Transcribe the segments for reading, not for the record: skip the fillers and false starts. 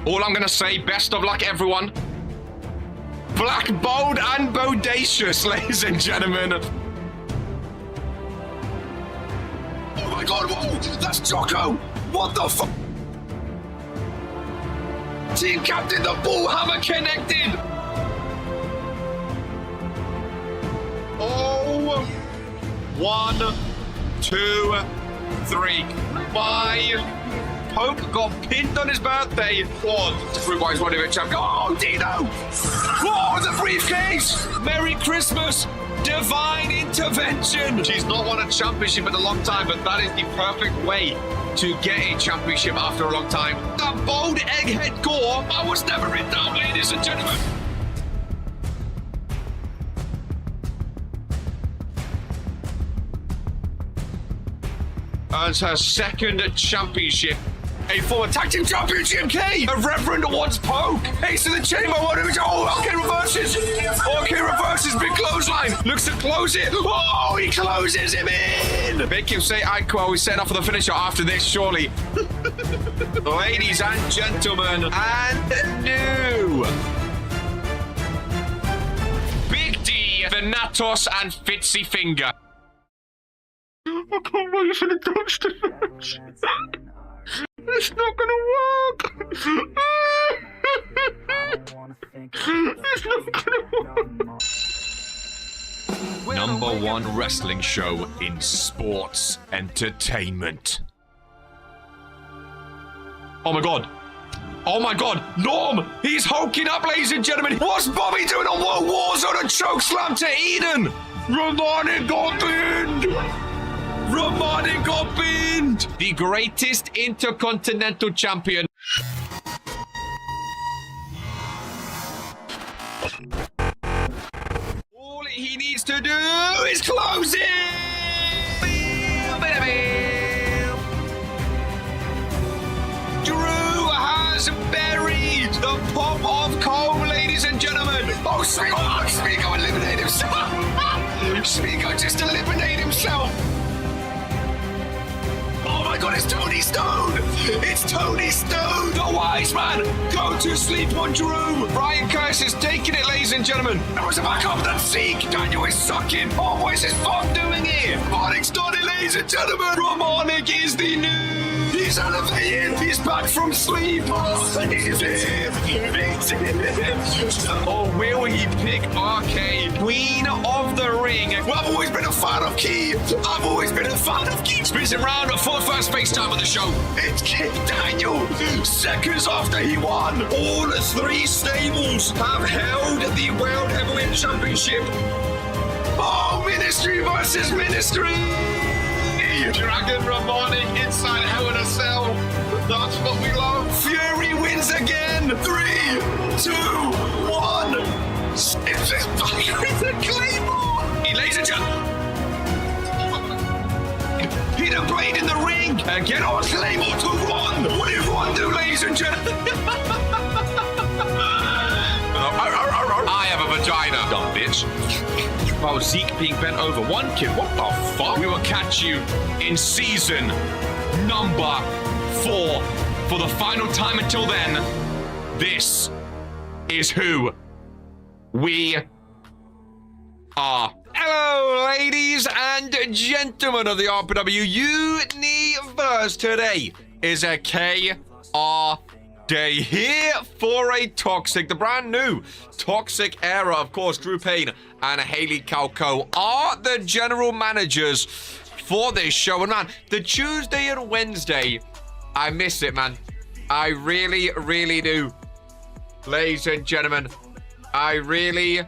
All I'm going to say, best of luck, everyone. Black, bold, and bodacious, ladies and gentlemen. Oh my god, whoa! That's Jocko! What the fuck? Team captain, the ball hammer connected! Oh! 1, 2, 3. Bye! Poke got pinned on his birthday. Oh, to prove why he's one of it, champ. Oh, Dino! Oh, the briefcase! Merry Christmas! Divine intervention! She's not won a championship in a long time, but that is the perfect way to get a championship after a long time. The bold egghead gore, I was never in doubt, ladies and gentlemen. Earns her second championship. A former tag team championship, K! A Reverend wants Poke! Ace of the Chamber, what do we do? Oh, okay, reverses! Okay, reverses, big clothesline! Looks to close it! Oh, he closes him in! Make him say Ike we set up for the finisher after this, surely. Ladies and gentlemen, and new! Big D, Thanatos, and Fitzy Finger. I can't wait for the dumpster match. It's not gonna work. It's not gonna work. Number one wrestling show in sports entertainment. Oh my god. Oh my god. Norm! He's hulking up, ladies and gentlemen. What's Bobby doing on World Warzone? A choke slam to Eden. Romani got pinned. Romani got pinned! The greatest intercontinental champion. All he needs to do is close it! Drew has buried the pop of CAW, ladies and gentlemen. Oh, Smigo eliminated himself. Smigo just eliminated himself. Oh my god, it's Tony Stone! It's Tony Stone! The wise man! Go to sleep on Drew! Brian Curtis is taking it, ladies and gentlemen! There was a back up that Zeke! Daniel is sucking! Oh, what is this fuck doing here? Romanic's done it, ladies and gentlemen! Romanic is the new... He's elevated! He's back from sleep! Oh, or will he pick RK, Queen of the Ring? Well, I've always been a fan of Key! I've always been a fan of Key! Spins around for the first FaceTime of the show. It's King Daniel. Seconds after he won, all three stables have held the World Heavyweight Championship. Oh, Ministry versus Ministry. Dragon Romani inside Hell in a Cell. That's what we love. Fury wins again. 3, 2, 1. It's a Claymore. Ladies and gentlemen. Hit a blade in the ring and get on Claymore to 1. What did 1 do, ladies and gentlemen? I have a vagina, dumb bitch. Oh, Zeke being bent over. 1 kid, what the fuck? We will catch you in season number 4 for the final time. Until then, this is who we are. Hello, ladies and gentlemen of the RPW Universe. Today is a KR Day here for a Toxic, the brand new Toxic era. Of course, Drew Payne and Haley Calco are the general managers for this show. And man, the Tuesday and Wednesday, I miss it, man. I really, really do. Ladies and gentlemen, I really,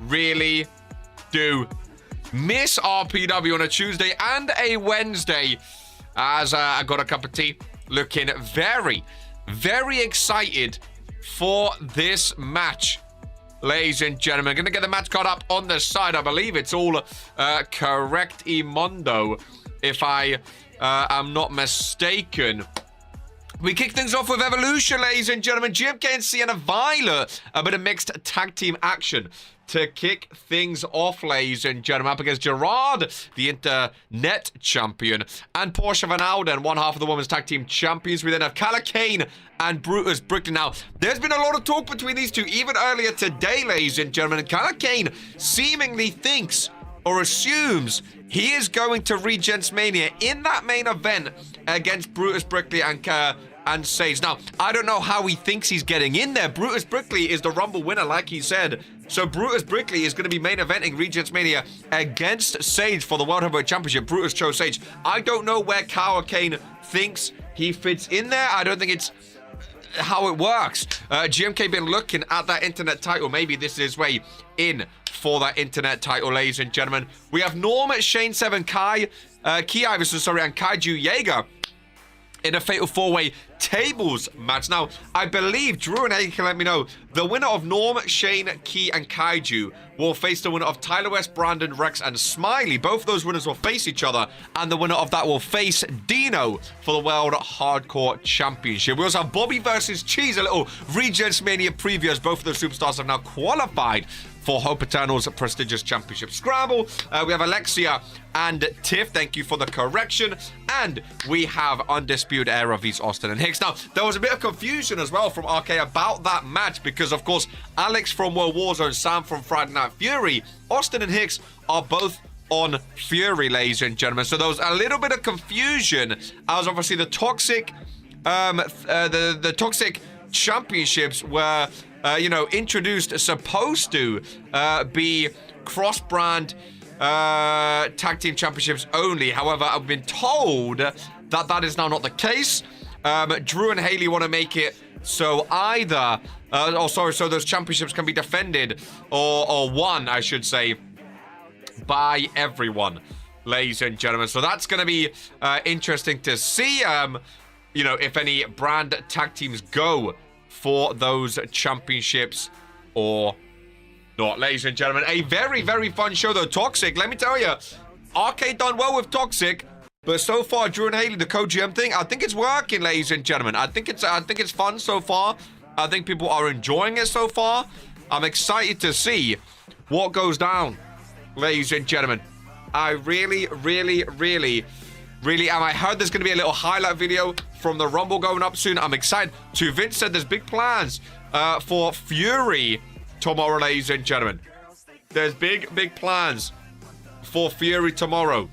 really do miss RPW on a Tuesday and a Wednesday, as I got a cup of tea, looking very, very excited for this match. Ladies and gentlemen, gonna get the match card up on the side. I believe it's all correct, Imondo, if I am not mistaken. We kick things off with Evolution, ladies and gentlemen. GMK and Sienna Violet. A bit of mixed tag team action to kick things off, ladies and gentlemen, up against Gerard, the Internet champion, and Portia Van Alden, one half of the women's tag team champions. We then have Calla Kane and Brutus Brickley. Now, there's been a lot of talk between these two, even earlier today, ladies and gentlemen. And Calla Kane seemingly thinks or assumes he is going to Regents Mania in that main event against Brutus Brickley and Sage. Now, I don't know how he thinks he's getting in there. Brutus Brickley is the Rumble winner, like he said. So Brutus Brickley is going to be main eventing Regents Mania against Sage for the World Heavyweight Championship. Brutus chose Sage. I don't know where Calla Kane thinks he fits in there. I don't think it's how it works. GMK been looking at that Internet title. Maybe this is his way in for that Internet title, ladies and gentlemen. We have Norm, Shane 7, Key Iverson, and Kaiju Jaeger in a fatal four-way tables match. Now, I believe Drew and Hagen can let me know. The winner of Norm, Shane, Key, and Kaiju will face the winner of Tyler West, Brandon, Rex, and Smiley. Both those winners will face each other, and the winner of that will face Dino for the World Hardcore Championship. We also have Bobby versus Cheese, a little Regents Mania preview, as both of those superstars have now qualified for Hope Eternal's prestigious championship scramble. We have Alexia and Tiff. Thank you for the correction. And we have Undisputed Era vs Austin and Hicks. Now, there was a bit of confusion as well from RK about that match because, of course, Alex from World Warzone, Sam from Friday Night Fury, Austin and Hicks are both on Fury, ladies and gentlemen. So there was a little bit of confusion as obviously the Toxic, the Toxic Championships were introduced, supposed to be cross-brand tag team championships only. However, I've been told that that is now not the case. Drew and Haley want to make it so either, so those championships can be defended or won, I should say, by everyone, ladies and gentlemen. So that's going to be interesting to see, if any brand tag teams go for those championships or not, ladies and gentlemen. A very, very fun show, though. Toxic, let me tell you, RK done well with Toxic, but so far, Drew and Haley, the co-GM thing, I think it's working, ladies and gentlemen. I think it's fun so far. I think people are enjoying it so far. I'm excited to see what goes down, ladies and gentlemen. I really, really, really, really am. I heard there's going to be a little highlight video from the Rumble going up soon. I'm excited. To Vince said there's big plans for Fury tomorrow, ladies and gentlemen. There's big, big plans for Fury tomorrow,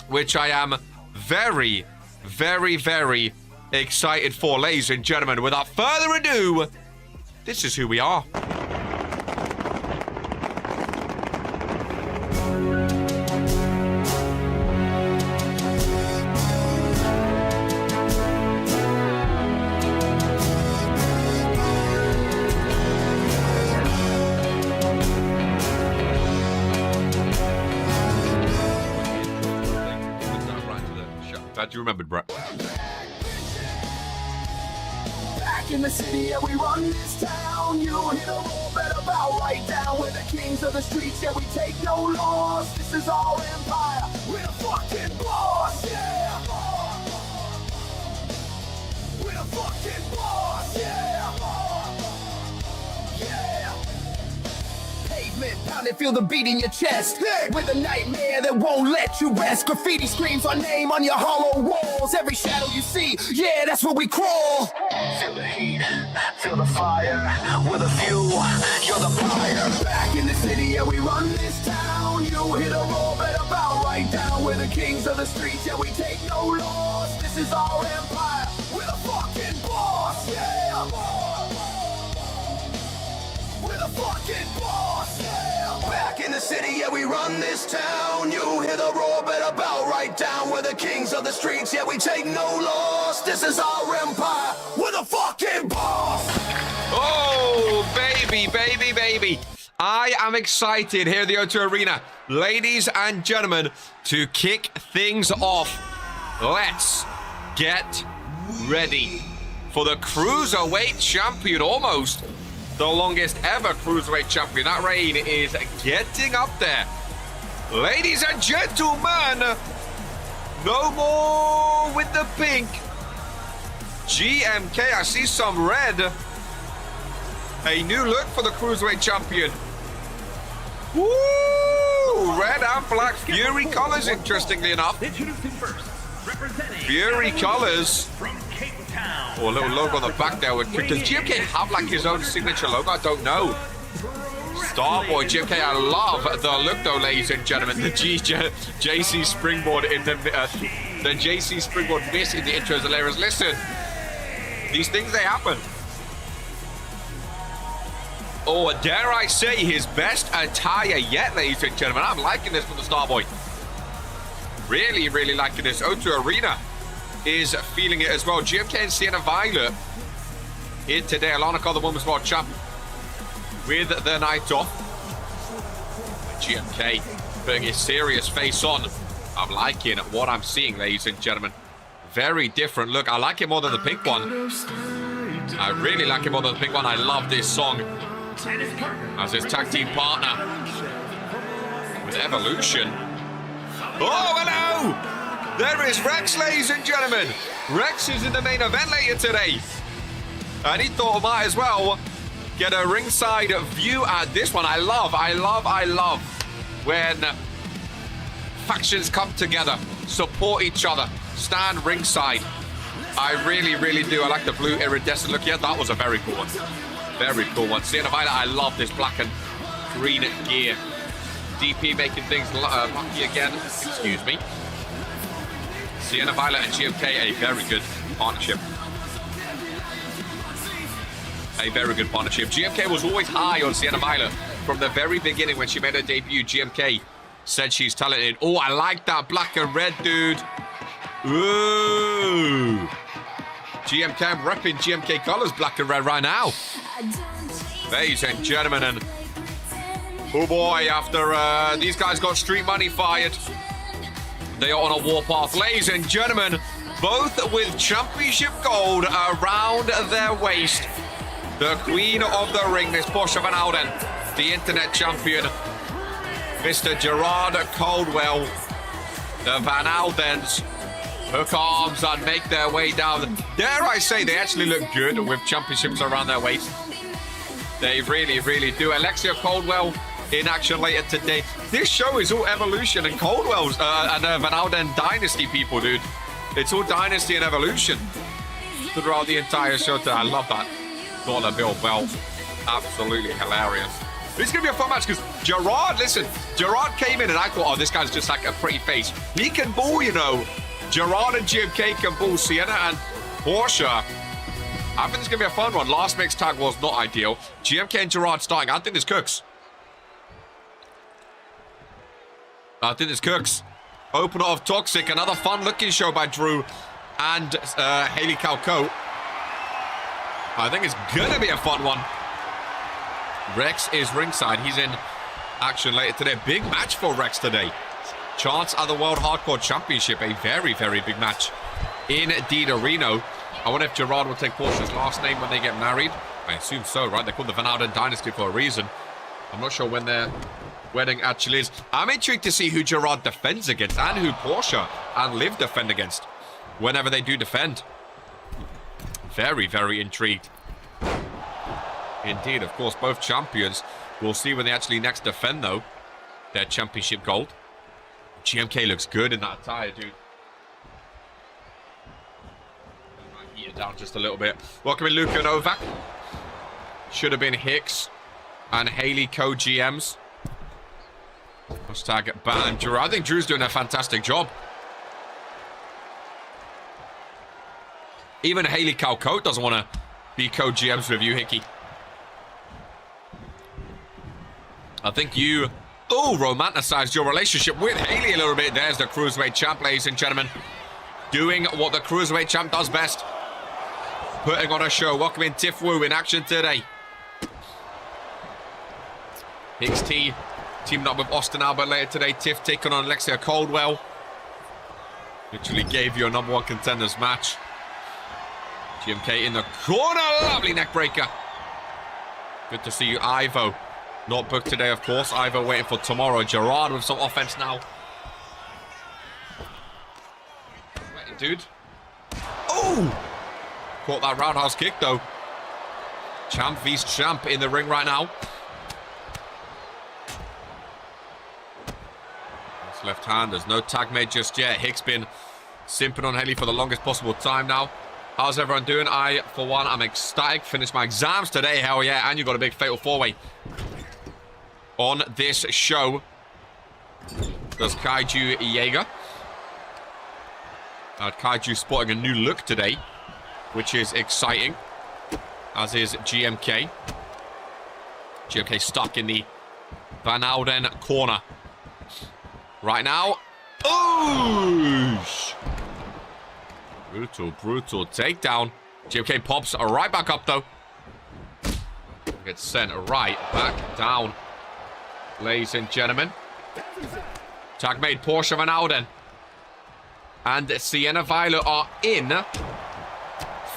which I am very, very, very excited for, ladies and gentlemen. Without further ado, this is who we are. You remembered, Brett. Back in the city, yeah, we run this town. You hit a roll, better bow right down. We're the kings of the streets, yeah, we take no loss. This is our empire, we're the fucking boss, yeah. We're the fucking boss, yeah. Yeah. Pavement, pound it, feel the beat in your chest. With a nightmare that won't let you rest. Graffiti screams our name on your hollow walls. Every shadow you see, yeah, that's where we crawl. Feel the heat, feel the fire. We're the fuel, you're the fire. Back in the city, yeah, we run this town. You hit a roll, better bow right down. We're the kings of the streets, yeah, we take no loss. This is our empire, we're the fucking boss, yeah. We're the fucking boss, yeah. Back in the city, yeah, we run this town. You hear the roar, better bow right down. We're the kings of the streets, yeah, we take no loss. This is our empire, we're the fucking boss. Oh, baby, baby, baby. I am excited here at the O2 Arena, ladies and gentlemen, to kick things off. Let's get ready for the Cruiserweight Champion, almost the longest ever Cruiserweight Champion. That reign is getting up there. Ladies and gentlemen, no more with the pink. GMK, I see some red. A new look for the Cruiserweight champion. Woo! Red and black Fury colors, interestingly enough. Fury colors. Oh, a little logo on the back there. Does GMK have like his own signature logo? I don't know. Starboy GMK, I love the look though, ladies and gentlemen. The JC springboard in the JC springboard miss in the intro is hilarious. Listen, these things, they happen. Oh, dare I say, his best attire yet, ladies and gentlemen. I'm liking this from the Starboy. Really, really liking this. O2 Arena is feeling it as well. GMK and Sienna Violet here today. Alana Cole, the Women's World Champ, with the night off. GMK putting his serious face on. I'm liking what I'm seeing, ladies and gentlemen. Very different look. I like it more than the pink one. I really like it more than the pink one. I love this song as his tag team partner with Evolution. Oh, hello! There is Rex, ladies and gentlemen. Rex is in the main event later today. And he thought I might as well get a ringside view at this one. I love when factions come together, support each other, stand ringside. I really, really do. I like the blue iridescent look. Yeah, that was a very cool one. Very cool one. Sienna Violet, I love this black and green gear. DP making things lucky again. Excuse me. Sienna Violet and GMK, a very good partnership. A very good partnership. GMK was always high on Sienna Violet from the very beginning when she made her debut. GMK said she's talented. Oh, I like that black and red, dude. Ooh. GMK, I'm repping GMK colors, black and red right now. Ladies and gentlemen, and oh boy, after these guys got Street Money fired, they are on a warpath. Ladies and gentlemen, both with championship gold around their waist. The queen of the ring, Miss Portia Van Alden, the internet champion, Mr. Gerard Caldwell. The Van Aldens hook arms and make their way down. Dare I say, they actually look good with championships around their waist. They really, really do. Alexia Caldwell in action later today. This show is all Evolution and Caldwell's and Van Alden Dynasty people, dude. It's all Dynasty and Evolution throughout the entire show today. I love that. Dollar bill belt. Absolutely hilarious. This is going to be a fun match because Gerard, listen, Gerard came in and I thought, oh, this guy's just like a pretty face. He can bull, you know. Gerard and GMK can bull Sienna and Portia. I think this is going to be a fun one. Last mixed tag was not ideal. GMK and Gerard starting. I think this cooks. Opener of Toxic. Another fun-looking show by Drew and Haley Calco. I think it's going to be a fun one. Rex is ringside. He's in action later today. Big match for Rex today. Chance at the World Hardcore Championship. A very, very big match in Dida Reno. I wonder if Gerard will take Portia's last name when they get married. I assume so, right? They're called the Van Alden Dynasty for a reason. I'm not sure when their wedding actually is. I'm intrigued to see who Gerard defends against and who Portia and Liv defend against whenever they do defend. Very, very intrigued. Indeed, of course, both champions. We'll see when they actually next defend, though, their championship gold. GMK looks good in that attire, dude. Heat it down just a little bit. Welcome in Luka Novak. Should have been Hicks and Haley co-GMs. Hashtag ban Drew. I think Drew's doing a fantastic job. Even Haley Calcote doesn't want to be co-GMs with you, Hickey. I think you, romanticized your relationship with Haley a little bit. There's the Cruiserweight champ, ladies and gentlemen. Doing what the Cruiserweight champ does best. Putting on a show. Welcome in Tiff Wu in action today. Hicks T teaming up with Austin Albert later today. Tiff taking on Alexia Caldwell. Literally gave you a #1 contenders match. GMK in the corner. Lovely neck breaker. Good to see you, Ivo. Not booked today, of course. Ivo waiting for tomorrow. Gerard with some offense now. Dude. Oh! Caught that roundhouse kick, though. Champ vs. champ in the ring right now. That's left hand. There's no tag made just yet. Hicks been simping on Haley for the longest possible time now. How's everyone doing? I, for one, I'm ecstatic. Finished my exams today. Hell yeah. And you got a big fatal four-way on this show. Does Kaiju Jaeger. Kaiju sporting a new look today, which is exciting. As is GMK. GMK stuck in the Van Alden corner. Right now. Oosh! Brutal takedown. GMK pops right back up, though. Gets sent right back down. Ladies and gentlemen. Tag made. Porsche Van Alden and Sienna Violet are in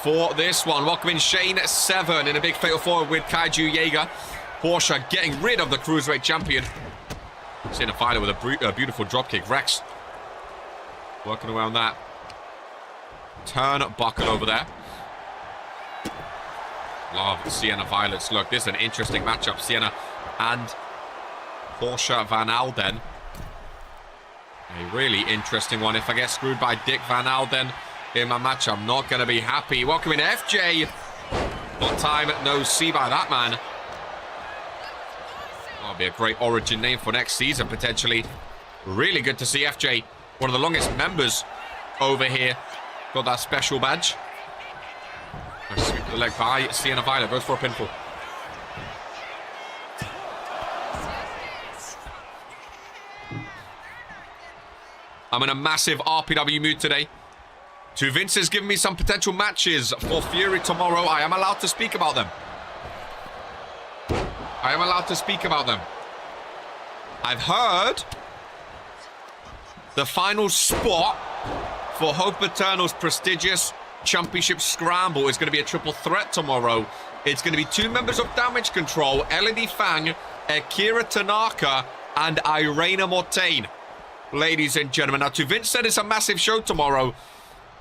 for this one. Welcoming Shane 7 in a big fatal four with Kaiju Jaeger. Porsche getting rid of the Cruiserweight champion. Sienna Violet with a beautiful dropkick. Rex working around that turnbuckle over there. Love Sienna Violet's look. This is an interesting matchup. Sienna and Porsche Van Alden. A really interesting one. If I get screwed by Dick Van Alden in my match, I'm not going to be happy. Welcoming FJ. Long time no see by that man. That'll be a great origin name for next season, potentially. Really good to see FJ. One of the longest members over here. Got that special badge. Nice sweep to the leg by Sienna Violet. Goes for a pinfall. I'm in a massive RPW mood today. Two Vince has given me some potential matches for Fury tomorrow. I am allowed to speak about them. I am allowed to speak about them. I've heard the final spot for Hope Eternal's prestigious championship scramble is going to be a triple threat tomorrow. It's going to be two members of Damage Control, Elodie Fang, Akira Tanaka, and Irena Mortain. Ladies and gentlemen, now, Vince said it's a massive show tomorrow,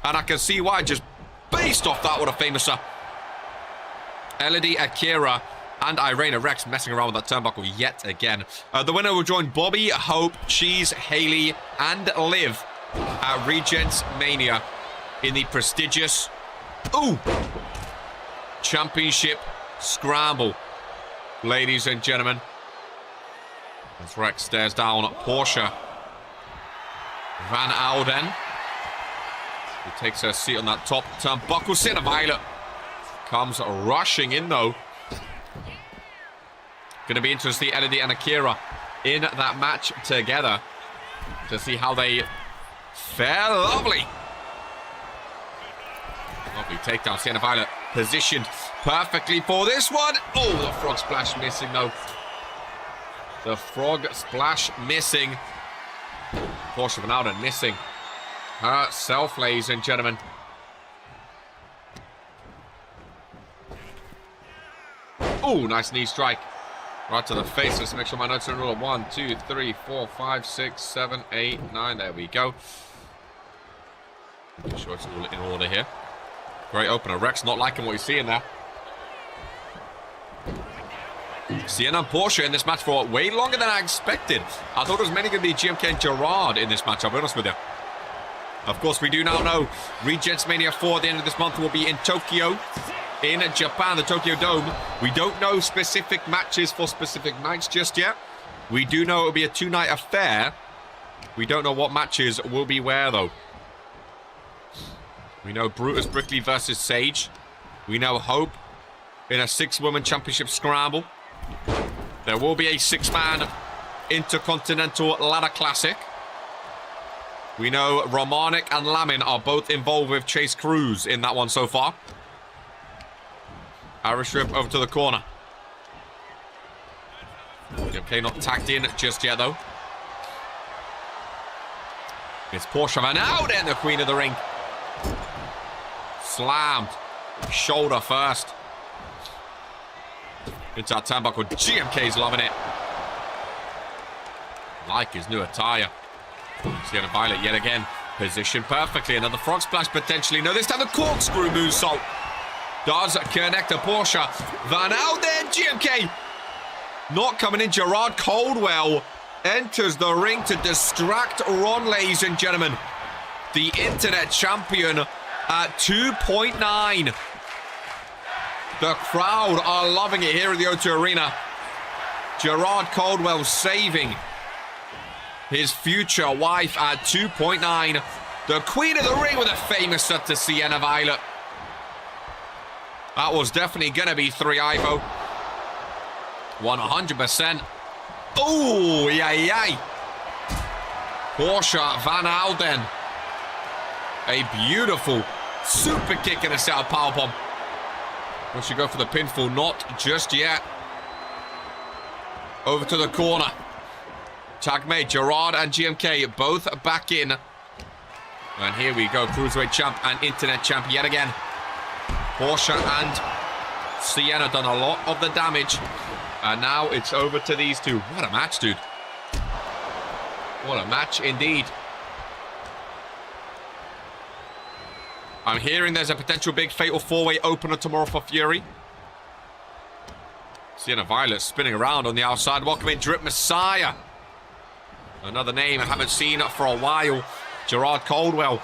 and I can see why, just based off that, what a famous Elodie, Akira, and Irena. Rex messing around with that turnbuckle yet again. The winner will join Bobby, Hope, Cheese, Haley, and Liv at Regents Mania in the prestigious championship scramble. Ladies and gentlemen, as Rex stares down at Porsche Van Alden, who takes her seat on that top turnbuckle. Sienna Violet comes rushing in, though. Going to be interesting, Elodie and Akira in that match together to see how they fare. Lovely takedown. Sienna Violet positioned perfectly for this one. Oh, the frog splash missing, though. The frog splash missing. Porsche Van Alden missing herself, ladies and gentlemen. Oh, nice knee strike. Right to the face. Let's make sure my notes are in order. 1, 2, 3, 4, 5, 6, 7, 8, 9. There we go. Make sure it's all in order here. Great opener. Rex not liking what he's seeing there. Sienna and Porsche in this match for way longer than I expected. I thought it was mainly going to be GMK and Gerard in this match, I'll be honest with you. Of course, we do now know Regents Mania 4 at the end of this month will be in Tokyo, in Japan, the Tokyo Dome. We don't know specific matches for specific nights just yet. We do know it will be a two-night affair. We don't know what matches will be where, though. We know Brutus Brickley versus Sage. We know Hope in a 6-woman championship scramble. There will be a 6-man Intercontinental Ladder Classic. We know Romanik and Lamin are both involved with Chase Cruz in that one so far. Irish Rip over to the corner. Okay, not tagged in just yet, though. It's Porsche Van Alden, the queen of the ring. Slammed. Shoulder first. Into our turnbuckle. GMK's loving it. Like his new attire. Sienna Violet yet again. Positioned perfectly. Another frog splash potentially. No, this time the corkscrew moonsault. Does connect to Porsche. Van Alden, GMK. Not coming in. Gerard Caldwell enters the ring to distract Ron, ladies and gentlemen. The internet champion at 2.9. The crowd are loving it here at the O2 Arena. Gerard Caldwell saving his future wife at 2.9. The queen of the ring with a famous set to Sienna Violet. That was definitely going to be 3 Ivo. 100%. Oh, yay. Porsche Van Alden. A beautiful super kick and a set of powerbomb. Once you go for the pinfall, not just yet. Over to the corner. Tag made. Gerard and GMK both back in. And here we go. Cruiserweight champ and internet champ yet again. Porsche and Sienna done a lot of the damage. And now it's over to these two. What a match, dude. What a match indeed. I'm hearing there's a potential big fatal 4-way opener tomorrow for Fury. Sienna Violet spinning around on the outside. Welcome in Drip Messiah. Another name I haven't seen for a while. Gerard Caldwell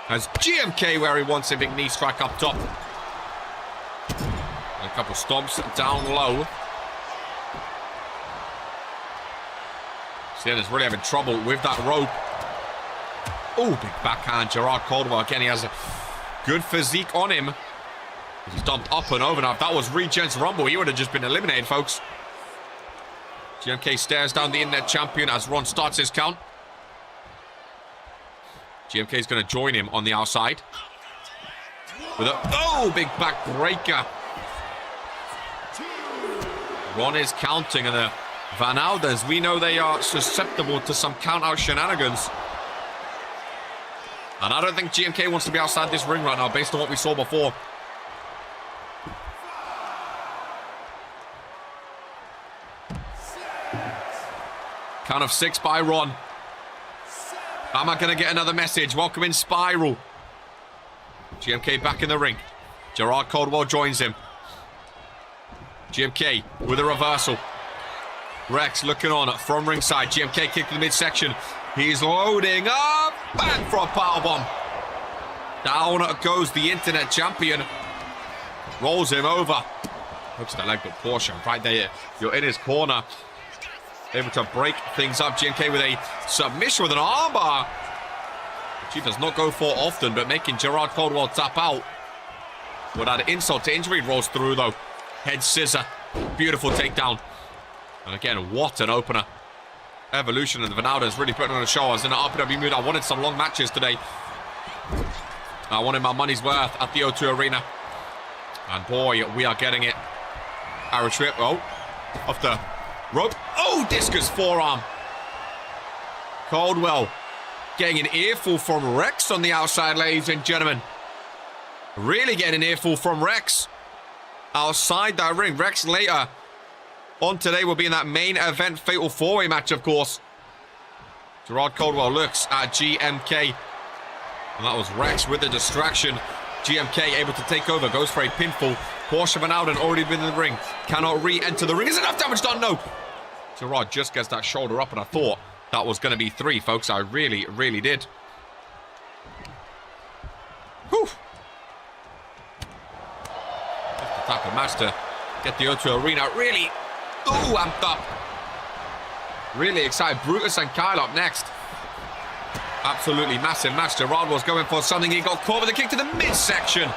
has GMK where he wants a big knee strike up top. A couple stomps down low. Sienna's really having trouble with that rope. Oh, big backhand. Gerard Caldwell again. He has a good physique on him. He's dumped up and over. Now, if that was Regents Rumble, he would have just been eliminated, folks. GMK stares down the internet champion as Ron starts his count. GMK is going to join him on the outside. With a big back breaker. Ron is counting, and the Van Aldens, we know they are susceptible to some count-out shenanigans. And I don't think GMK wants to be outside this ring right now, based on what we saw before. Count of 6 by Ron. Am I going to get another message? Welcome in Spiral. GMK back in the ring. Gerard Caldwell joins him. GMK with a reversal. Rex looking on from ringside. GMK kick to the midsection. He's loading up. Bang for a powerbomb. Down goes the internet champion. Rolls him over. Hooks the leg, but Porsche right there. You're in his corner. Able to break things up. GMK with a submission with an armbar. Which he does not go for often, but making Gerard Caldwell tap out. Would add insult to injury. Rolls through though. Head scissor. Beautiful takedown. And again, what an opener. Evolution and the Van Aldens really putting on a show. I was in an RPW mood. I wanted some long matches today. I wanted my money's worth at the O2 Arena. And boy, we are getting it. Irish whip. Oh, off the rope. Oh, discus forearm. Caldwell getting an earful from Rex on the outside, ladies and gentlemen. Really getting an earful from Rex. Outside that ring. Rex later on today will be in that main event fatal 4-way match, of course. Gerard Caldwell looks at GMK. And that was Rex with the distraction. GMK able to take over. Goes for a pinfall. Porsche Van Alden already been in the ring. Cannot re-enter the ring. Is enough damage done? No. Gerard just gets that shoulder up, and I thought that was going to be 3, folks. I really, really did. Whew. That's the type of match to get the O2 Arena really amped up. Really excited. Brutus and Kyle up next. Absolutely massive match. Gerard was going for something. He got caught with a kick to the midsection.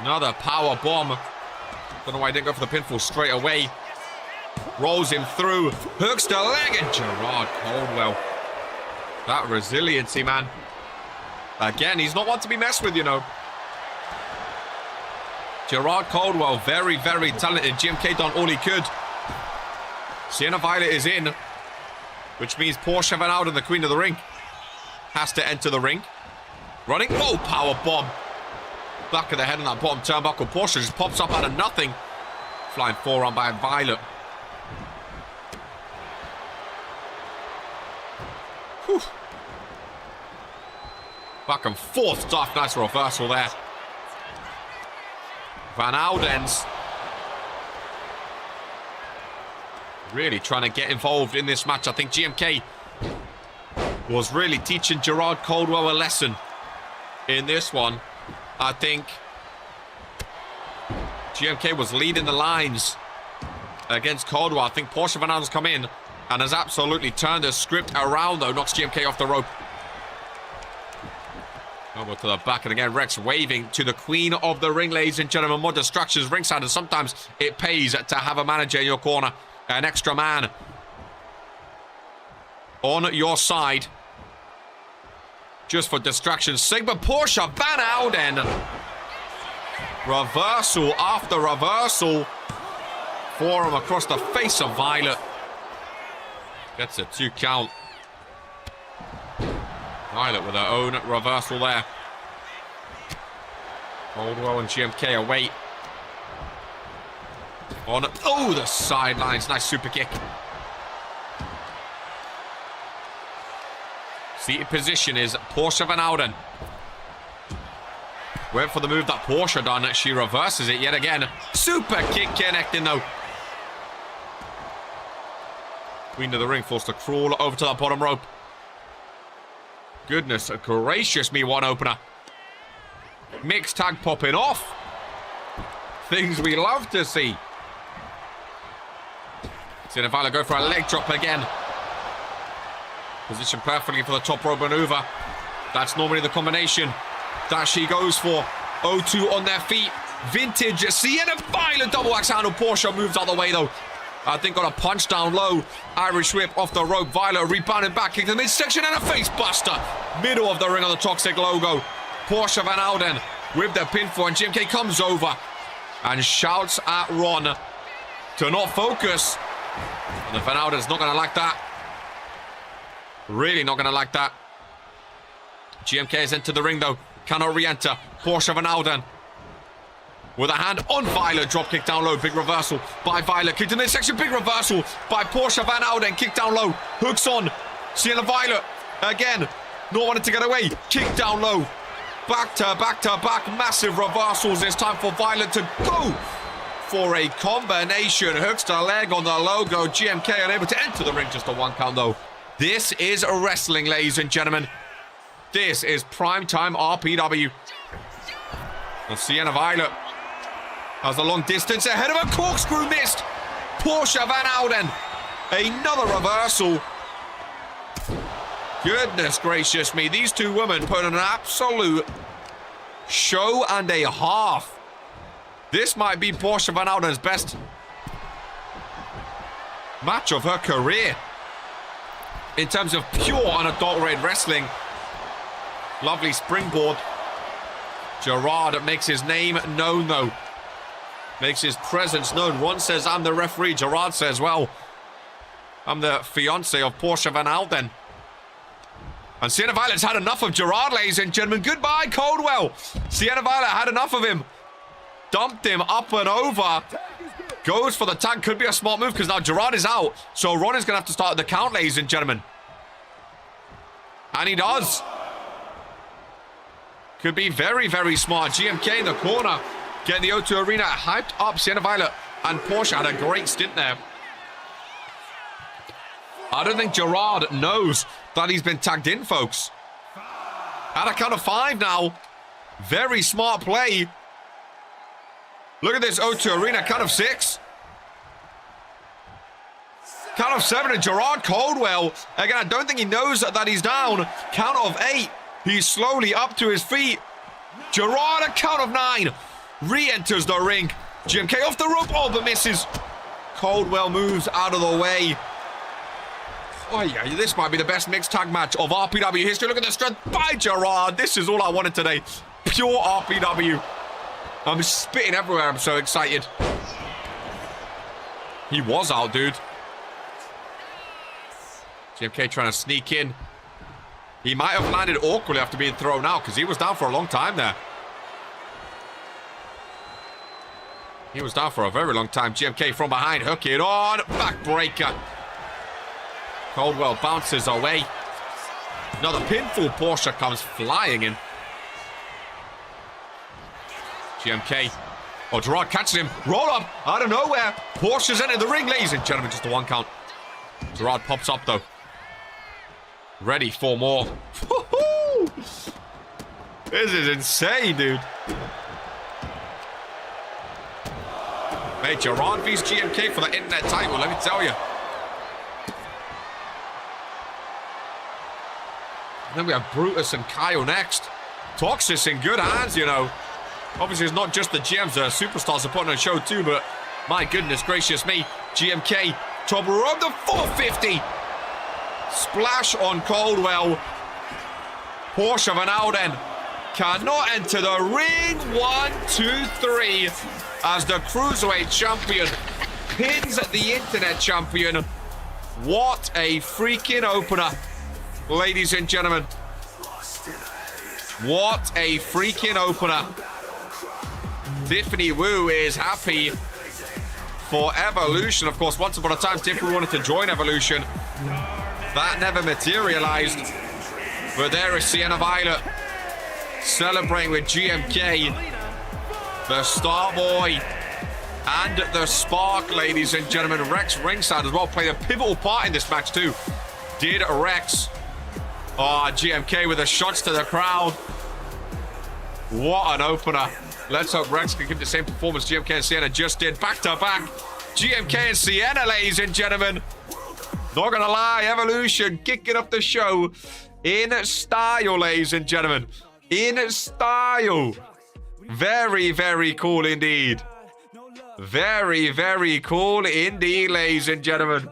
Another power bomb. Don't know why he didn't go for the pinfall straight away. Rolls him through. Hooks the leg. And Gerard Caldwell. That resiliency, man. Again, he's not one to be messed with, you know. Gerard Caldwell, very, very talented. GMK done all he could. Sienna Violet is in. Which means Porsche Van Alden, the queen of the ring, has to enter the ring. Running. Oh, power bomb. Back of the head on that bottom turnbuckle. Porsche just pops up out of nothing. Flying forearm by Violet. Whew. Back and forth. Dark, nice reversal there. Van Ouden's really trying to get involved in this match. I think GMK was really teaching Gerard Caldwell a lesson in this one. I think GMK was leading the lines against Caldwell. I think Portia Van Ouden's come in and has absolutely turned the script around, though. Knocks GMK off the rope. Over to the back, and again, Rex waving to the queen of the ring, ladies and gentlemen. More distractions ringside, and sometimes it pays to have a manager in your corner. An extra man on your side. Just for distractions. Sigma Portia Van Ouden. Reversal after reversal. Forearm across the face of Violet. Gets a 2 count. Violet with her own reversal there. Caldwell and GMK away. On, oh, the sidelines. Nice super kick. Seated position is Portia Van Ouden. Went for the move that Portia done. She reverses it yet again. Super kick connecting though. Queen of the ring forced to crawl over to that bottom rope. Goodness gracious me, one opener. Mixed tag popping off. Things we love to see. Seeing Violet go for a leg drop again. Positioned perfectly for the top rope maneuver. That's normally the combination that she goes for. O2 on their feet. Vintage Sienna Violet double axe handle. Portia moves out of the way though. I think got a punch down low. Irish whip off the rope. Violet rebounding back into the midsection and a face buster. Middle of the ring on the Toxic logo. Portia Van Ouden with the pinfall, and GMK comes over and shouts at Ron to not focus. And the Van Ouden's not going to like that. Really not going to like that. GMK has entered the ring though. Cannot re-enter. Portia Van Ouden with a hand on Violet. Drop kick down low. Big reversal by Violet. Kick to the midsection. Big reversal by Portia Van Ouden. Kick down low. Hooks on. Sienna Violet again. Not wanting to get away. Kick down low. Back to back. Massive reversals. It's time for Violet to go for a combination. Hooks to leg on the logo. GMK unable to enter the ring. Just a 1 count though. This is wrestling, ladies and gentlemen. This is primetime RPW. And Sienna Violet has a long distance ahead of a corkscrew missed. Portia Van Ouden. Another reversal. Goodness gracious me. These two women put on an absolute show and a half. This might be Portia Van Ouden's best match of her career. In terms of pure unadulterated wrestling. Lovely springboard. Gerard makes his name known though. Makes his presence known. Ron says, I'm the referee. Gerard says, well, I'm the fiance of Portia Van Ouden. And Sienna Violet's had enough of Gerard, ladies and gentlemen. Goodbye, Caldwell. Sienna Violet had enough of him. Dumped him up and over. Goes for the tag. Could be a smart move because now Gerard is out. So Ron is going to have to start the count, ladies and gentlemen. And he does. Could be very, very smart. GMK in the corner. Getting the O2 Arena hyped up. Sienna Violet and Portia had a great stint there. I don't think Gerard knows that he's been tagged in, folks. At a count of 5 now. Very smart play. Look at this O2 Arena. Count of 6. Count of 7 and Gerard Caldwell. Again, I don't think he knows that he's down. Count of 8. He's slowly up to his feet. Gerard, a count of 9. Re-enters the ring. GMK off the rope. Oh, but misses. Caldwell moves out of the way. Oh, yeah, this might be the best mixed tag match of RPW history. Look at the strength by Gerard. This is all I wanted today. Pure RPW. I'm spitting everywhere. I'm so excited. He was out, dude. GMK trying to sneak in. He might have landed awkwardly after being thrown out because he was down for a long time there. He was down for a very long time. GMK from behind, hook it on. Backbreaker. Caldwell bounces away. Another pinfall. Portia comes flying in. GMK Oh, Gerard catches him. Roll up out of nowhere. Porsche's entered the ring, ladies and gentlemen. Just a 1 count. Gerard pops up, though. Ready for more. This is insane, dude. Hey, Gerard vs GMK for the internet title, let me tell you. And then we have Brutus and Kyle next. Toxis in good hands, you know. Obviously, it's not just the GMs, the superstars are putting on a show too, but my goodness gracious me. GMK, top rope, the 450. Splash on Caldwell. Porsche Van Alden cannot enter the ring. 1, 2, 3. As the Cruiserweight champion pins the internet champion. What a freaking opener, ladies and gentlemen. What a freaking opener. Tiffany Wu is happy for Evolution. Of course, once upon a time, Tiffany wanted to join Evolution. That never materialized. But there is Sienna Violet celebrating with GMK. The Starboy and the Spark, ladies and gentlemen. Rex ringside as well played a pivotal part in this match too. Did Rex. Oh, GMK with the shots to the crowd. What an opener. Let's hope Rex can give the same performance GMK and Sienna just did. Back to back. GMK and Sienna, ladies and gentlemen. Not gonna lie, Evolution kicking up the show in style, ladies and gentlemen. In style. Very, very cool indeed. Very, very cool indeed, ladies and gentlemen.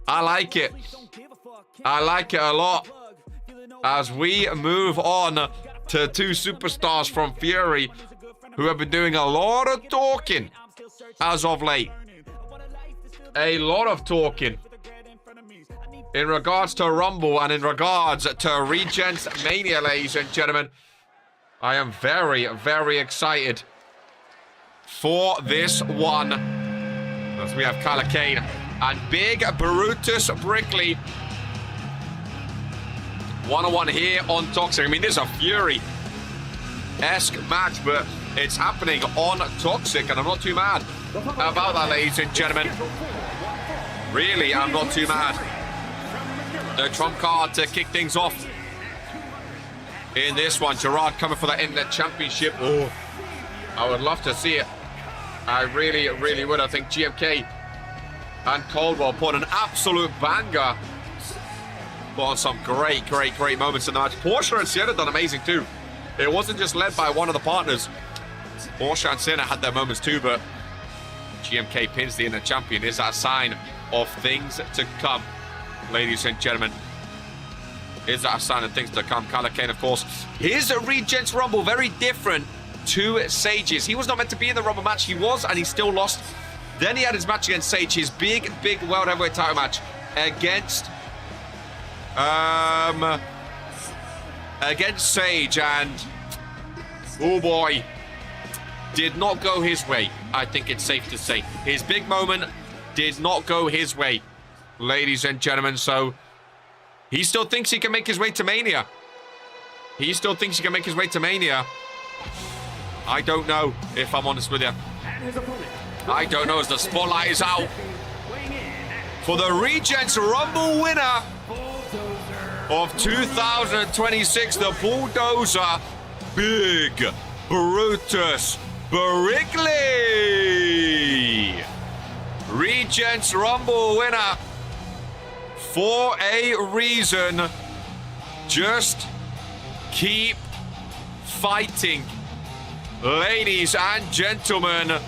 I like it. I like it a lot. As we move on to 2 superstars from Fury who have been doing a lot of talking as of late. A lot of talking in regards to Rumble and in regards to Regents Mania, ladies and gentlemen. I am very, very excited for this one. As we have Kyla Kane and Big Brutus Brickley. 1-on-1 here on Toxic. I mean, this is a Fury-esque match, but it's happening on Toxic, and I'm not too mad about that, ladies and gentlemen. Really, I'm not too mad. The trump card to kick things off in this one. Gerard coming for the Internet Championship. Oh, I would love to see it. I really, really would. I think GMK and Caldwell put an absolute banger. Put on some great, great, great moments in the match. Porsche and Sienna done amazing too. It wasn't just led by one of the partners. Porsche and Sienna had their moments too, but GMK pins the Internet Champion. Is that a sign of things to come, ladies and gentlemen? Is that a sign of things to come? Kyla Kane, of course. His Regents Rumble, very different to Sage's. He was not meant to be in the Rumble match. He was, and he still lost. Then he had his match against Sage, his big, big World Heavyweight title match against Sage, and oh boy, did not go his way. I think it's safe to say his big moment did not go his way, ladies and gentlemen. So he still thinks he can make his way to Mania. He still thinks he can make his way to Mania. I don't know, if I'm honest with you. I don't know, as the spotlight is out for the Regents Rumble winner of 2026, the Bulldozer, Big Brutus Brickley. Regents Rumble winner for a reason. Just keep fighting, ladies and gentlemen.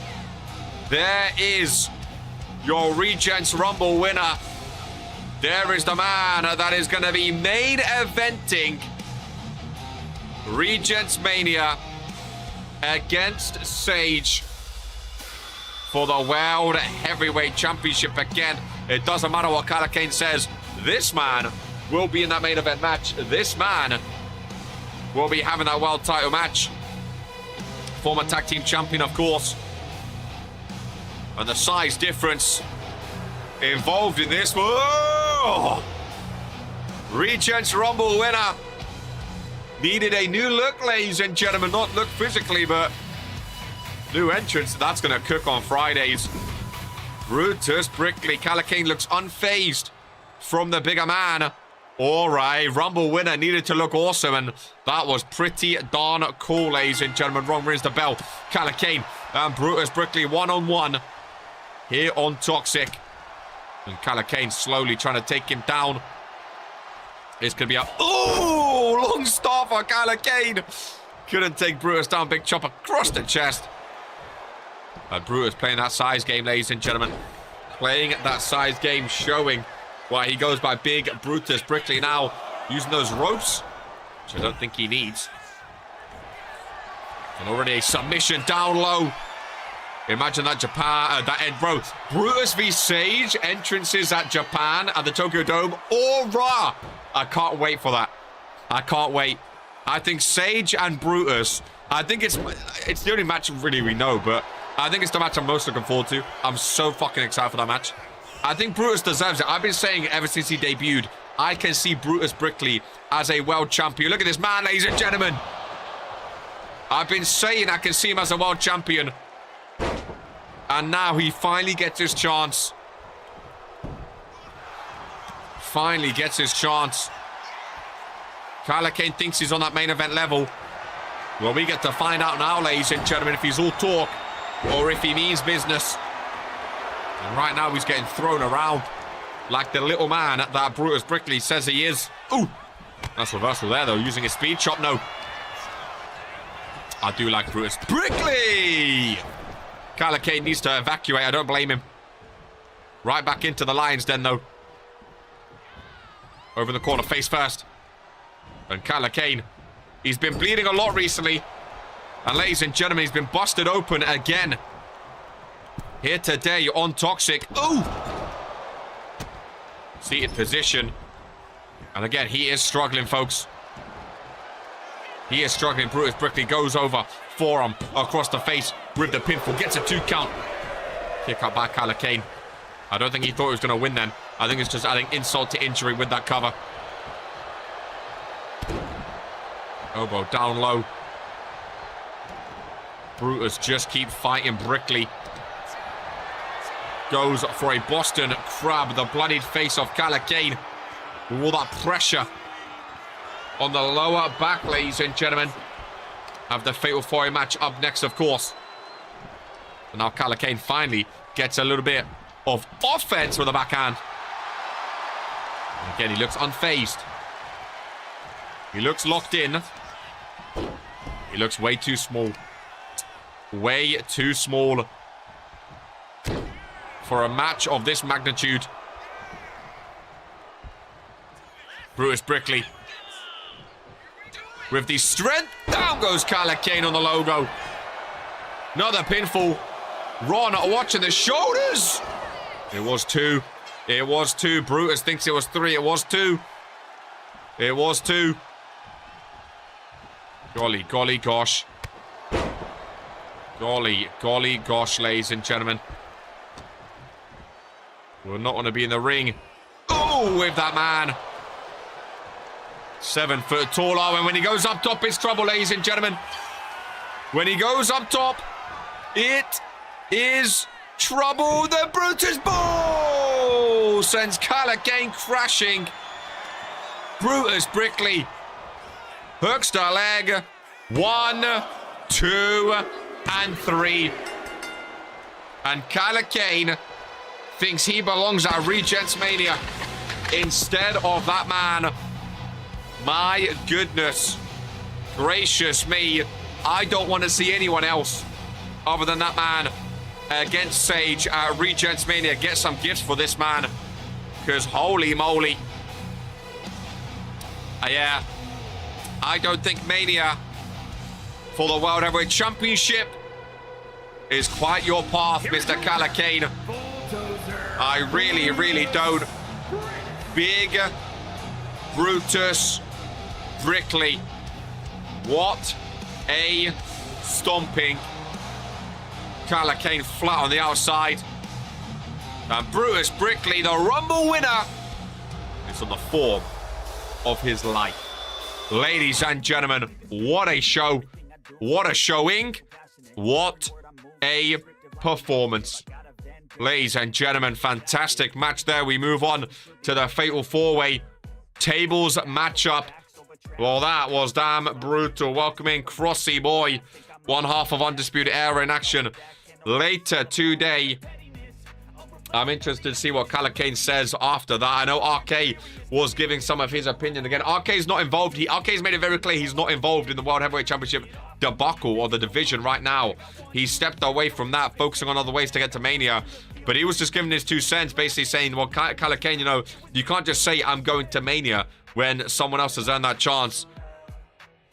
There is your Regents Rumble winner. There is the man that is going to be main eventing Regents Mania against Sage for the World Heavyweight Championship again. It doesn't matter what Kyla Kane says. This man will be in that main event match. This man will be having that world title match. Former tag team champion, of course. And the size difference involved in this. Whoa! Regents Rumble winner. Needed a new look, ladies and gentlemen. Not look physically, but New entrance. That's going to cook on Fridays. Brutus Brickley. Calacane looks unfazed from the bigger man. All right, Rumble winner needed to look awesome, and that was pretty darn cool, ladies and gentlemen. Ron rings the bell. Calacane and Brutus Brickley one-on-one here on Toxic. And Calacane slowly trying to take him down. It's going to be a... Oh, long star for Calacane. Couldn't take Brutus down. Big chop across the chest. Brutus playing that size game, ladies and gentlemen. Playing that size game, showing why he goes by Big Brutus Brickley now. Using those ropes, which I don't think he needs. And already a submission down low. Imagine that Japan, that end, bro. Brutus v Sage, entrances at Japan at the Tokyo Dome. Aura! I can't wait for that. I can't wait. I think Sage and Brutus, I think it's the only match really we know, but I think it's the match I'm most looking forward to. I'm so fucking excited for that match. I think Brutus deserves it. I've been saying it ever since he debuted. I can see Brutus Brickley as a world champion. Look at this man, ladies and gentlemen. I've been saying I can see him as a world champion. And now he finally gets his chance. Finally gets his chance. Calacane thinks he's on that main event level. Well, we get to find out now, ladies and gentlemen, if he's all talk or if he means business. And right now he's getting thrown around like the little man that Brutus Brickley says he is. Ooh! That's reversal there, though, using his speed chop. No. I do like Brutus Brickley! Calacane needs to evacuate. I don't blame him. Right back into the Lions Den, though. Over in the corner, face first. And Calacane, he's been bleeding a lot recently. And ladies and gentlemen, he's been busted open again. Here today on Toxic. Ooh! Seated position. And again, he is struggling, folks. He is struggling. Brutus Brickley goes over. Forearm across the face with the pinfall. Gets a 2 count. Kick out by Calacane. I don't think he thought he was going to win then. I think it's just adding insult to injury with that cover. Elbow down low. Brutus just keep fighting Brickley. Goes for a Boston Crab. The bloodied face of Calacane. With all that pressure on the lower back, ladies and gentlemen. Have the Fatal 4-Way match up next, of course. And now Calacane finally gets a little bit of offense with the backhand. And again, he looks unfazed. He looks locked in. He looks way too small. Way too small for a match of this magnitude. Brutus Brickley with the strength. Down goes Calacane on the logo. Another pinfall. Ron watching the shoulders. It was 2. It was 2. Brutus thinks it was 3. It was 2. It was 2. Golly, golly, gosh. Golly, golly, gosh, ladies and gentlemen. We're not going to be in the ring. Oh, with that man. 7 foot tall. Oh, and when he goes up top, it's trouble, ladies and gentlemen. When he goes up top, it is trouble. The Brutus Ball sends Calacane crashing. Brutus Brickley hooks the leg. 1, 2, and 3. And Calacane thinks he belongs at Regents Mania instead of that man. My goodness gracious me. I don't want to see anyone else other than that man against Sage at Regents Mania. Get some gifts for this man, because holy moly. Yeah, I don't think Mania for the World Heavyweight Championship is quite your path, Mr. Calacane. I really, really don't. Big Brutus Brickley. What a stomping. Calacane flat on the outside. And Brutus Brickley, the Rumble winner, is on the form of his life. Ladies and gentlemen, what a show. What a showing. What a performance. Ladies and gentlemen, fantastic match there. We move on to the Fatal 4-Way Tables matchup. Well, that was damn brutal. Welcoming Crossy Boy, one half of Undisputed Era in action later today. I'm interested to see what Calacane says after that. I know RK was giving some of his opinion. Again, RK's not involved. RK's made it very clear he's not involved in the World Heavyweight Championship debacle or the division right now. He's stepped away from that, focusing on other ways to get to Mania. But he was just giving his 2 cents, basically saying, well, Calacane, you know, you can't just say I'm going to Mania when someone else has earned that chance.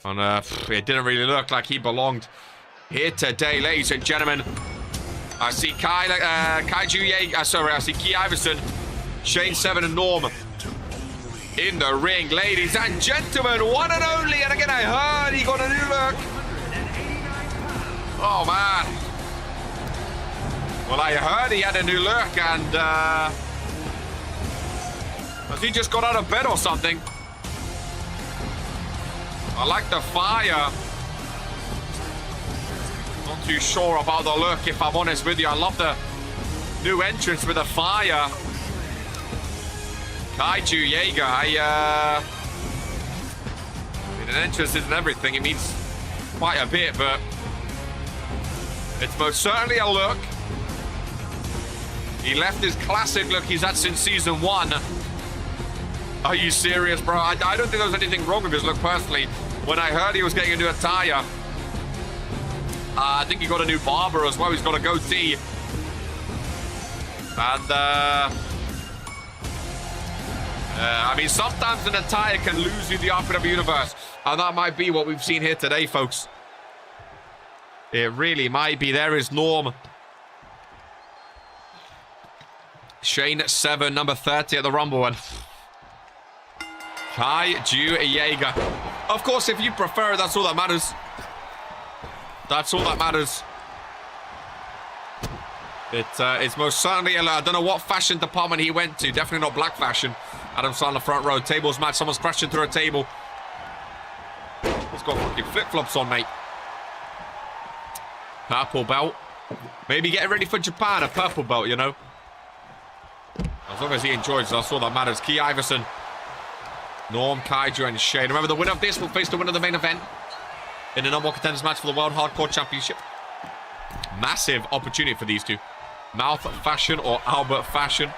And it didn't really look like he belonged here today, ladies and gentlemen. I see I see Key Iverson, Shane 7 and Norm in the ring. Ladies and gentlemen, one and only. And again, I heard he got a new look. Oh, man. Well, I heard he had a new look, and has he just got out of bed or something? I like the fire. Not too sure about the look, if I'm honest with you. I love the new entrance with the fire. Kaiju Jaeger. I mean, an entrance isn't everything. It means quite a bit, but it's most certainly a look. He left his classic look he's had since season 1. Are you serious, bro? I don't think there was anything wrong with his look, personally. When I heard he was getting a new attire, I think he got a new barber as well. He's got a goatee. And, I mean, sometimes an attire can lose you the RPW universe. And that might be what we've seen here today, folks. It really might be. There is Norm. Shane 7, number 30 at the Rumble. And Kaiju Jaeger. Of course, if you prefer it, that's all that matters. That's all that matters. It's most certainly, I don't know what fashion department he went to. Definitely not black fashion. Adam's on the front row. Tables match. Someone's crashing through a table. He's got fucking flip-flops on, mate. Purple belt. Maybe getting ready for Japan. A purple belt, you know. As long as he enjoys it, that's all that matters. Key Iverson. Norm, Kaiju, and Shane. Remember, the winner of this will face the winner of the main event in the number 1 contenders match for the World Hardcore Championship. Massive opportunity for these two. Mouth Fashion or Albert Fashion.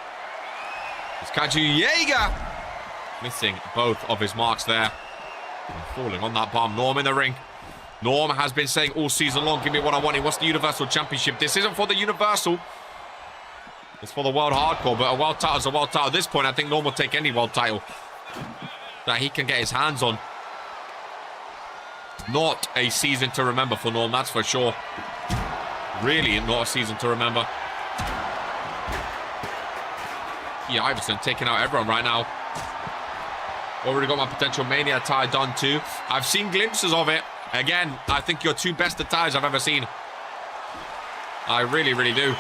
It's Kaiju Jaeger. Missing both of his marks there. And falling on that bomb. Norm in the ring. Norm has been saying all season long, give me what I want. He wants the Universal Championship. This isn't for the Universal. It's for the World Hardcore, but a world title is a world title. At this point, I think Norm will take any world title that he can get his hands on. Not a season to remember for Norm, that's for sure. Really not a season to remember. Yeah, Iverson taking out everyone right now. Already got my potential Mania attire done too. I've seen glimpses of it. Again, I think your 2 best attires I've ever seen. I really, really do.